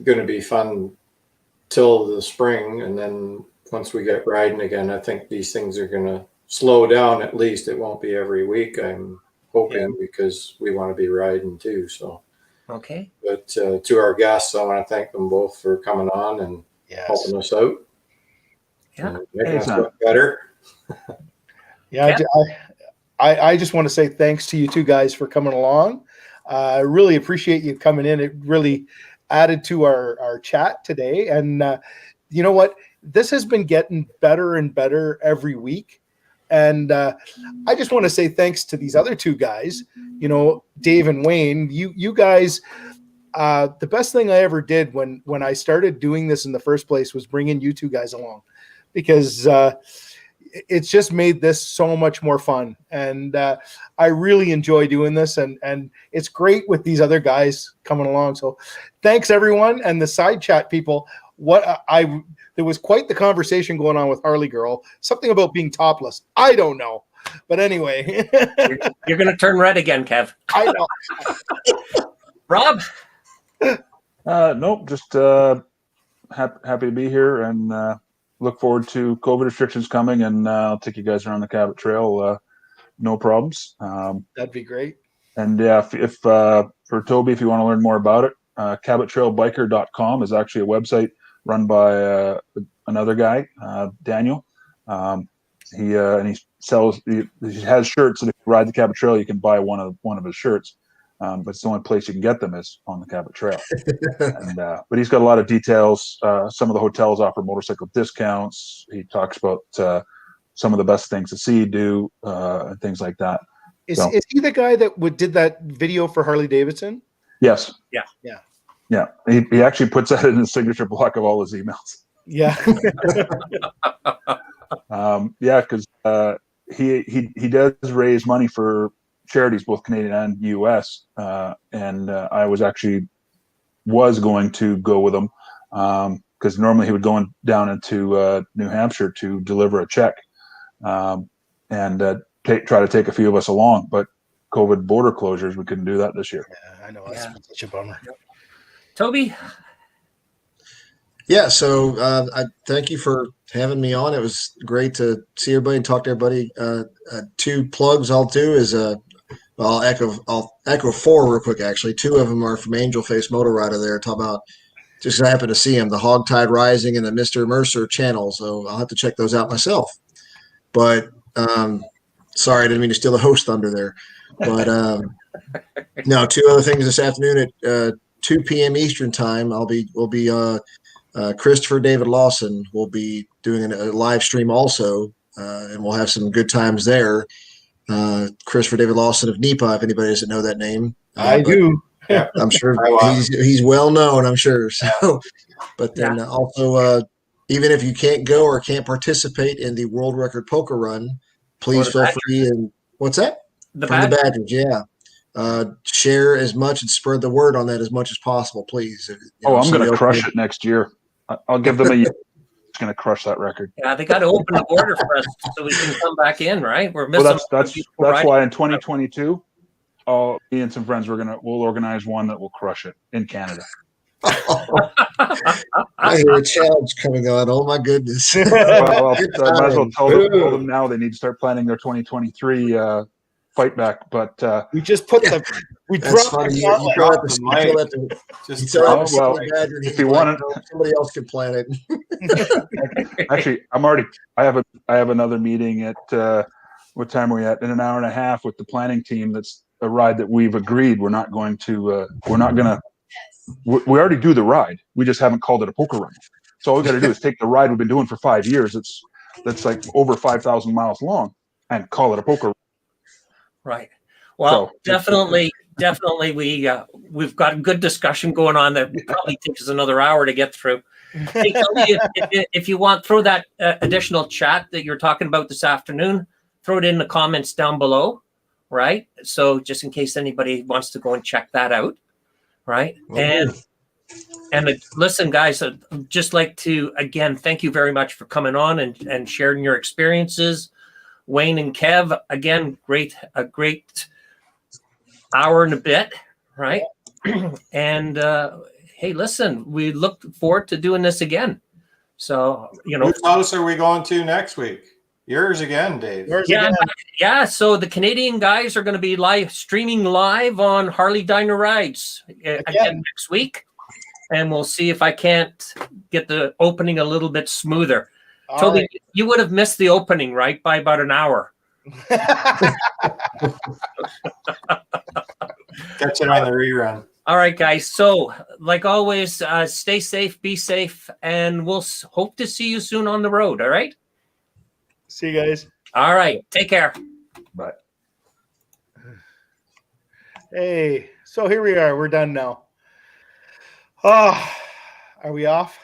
to be fun till the spring. And then once we get riding again, I think these things are going to slow down. At least it won't be every week, I'm hoping, because we want to be riding too. So, okay. But to our guests, I want to thank them both for coming on and helping us out. Yeah, making us look better. Yeah. I just want to say thanks to you two guys for coming along. I really appreciate you coming in. It really added to our chat today. And you know what? This has been getting better and better every week. And I just want to say thanks to these other two guys, Dave and Wayne. You guys, the best thing I ever did when I started doing this in the first place was bringing you two guys along, because it's just made this so much more fun. And I really enjoy doing this, and it's great with these other guys coming along. So thanks, everyone. And the side chat people, there was quite the conversation going on with Harley Girl, something about being topless. I don't know. But anyway. You're going to turn red again, Kev. I know. Rob? Nope, just happy to be here, and look forward to COVID restrictions coming, and I'll take you guys around the Cabot Trail. No problems. That'd be great. And yeah, if for Toby, if you want to learn more about it, cabottrailbiker.com is actually a website run by another guy, Daniel. He sells. He has shirts, and if you ride the Cabot Trail, you can buy one of his shirts. But it's the only place you can get them is on the Cabot Trail. And but he's got a lot of details. Some of the hotels offer motorcycle discounts. He talks about some of the best things to see, do, and things like that. Is he the guy that did that video for Harley Davidson? Yes. Yeah. He actually puts that in his signature block of all his emails. Yeah. Because he does raise money for charities, both Canadian and U.S. And I was going to go with him because normally he would go down into New Hampshire to deliver a check and try to take a few of us along, but COVID border closures, we couldn't do that this year. Yeah, I know. That's such a bummer. Toby? Yeah, so I thank you for having me on. It was great to see everybody and talk to everybody. 2 plugs I'll do is I'll echo 4 real quick. Actually, 2 of them are from Angel Face Motor Rider. There, talk about just I happen to see him, the Hogtide Rising and the Mr. Mercer channel. So I'll have to check those out myself. But sorry, I didn't mean to steal the host thunder there. But no, 2 other things this afternoon at 2 p.m. Eastern time. We'll be Christopher David Lawson will be doing a live stream also, and we'll have some good times there. Christopher David Lawson of NEPA, if anybody doesn't know that name. I do. Yeah, I'm sure he's well known, I'm sure. So, but then also, even if you can't go or can't participate in the world record poker run, please feel free. And what's that? The Badgers, yeah. Share as much and spread the word on that as much as possible, please. I'm going to crush it next year. I'll give them a year. It's going to crush that record. Yeah, they got to open the border for us so we can come back in, right? We're missing. That's why in 2022, me and some friends we'll organize one that will crush it in Canada. I hear a challenge coming on. Oh my goodness! Well, I might as well tell them now they need to start planning their 2023 fight back. But we just put we dropped funny. the if you want it, somebody else can plan it. Actually, I have another meeting at what time are we at? In an hour and a half with the planning team. That's a ride that we've agreed we're not going to. We already do the ride. We just haven't called it a poker run. So all we got to do is take the ride we've been doing for 5 years. That's like over 5,000 miles long, and call it a poker run. Right. Well, definitely we've got a good discussion going on that probably takes us another hour to get through. Hey, Tony, if you want, throw that additional chat that you're talking about this afternoon, throw it in the comments down below, right? So just in case anybody wants to go and check that out, right? And listen, guys, I'd just like to, again, thank you very much for coming on and sharing your experiences. Wayne and Kev, again, a great hour and a bit, right? And hey, listen, we look forward to doing this again. So, whose house are we going to next week? Yours again, Dave. Yeah. So the Canadian guys are going to be streaming live on Harley Diner Rides again next week, and we'll see if I can't get the opening a little bit smoother. Toby, right. You would have missed the opening, right, by about an hour. Catch it on the rerun. All right, guys. So, like always, stay safe, be safe, and we'll hope to see you soon on the road. All right? See you guys. All right. Take care. Bye. Hey, so here we are. We're done now. Oh, are we off?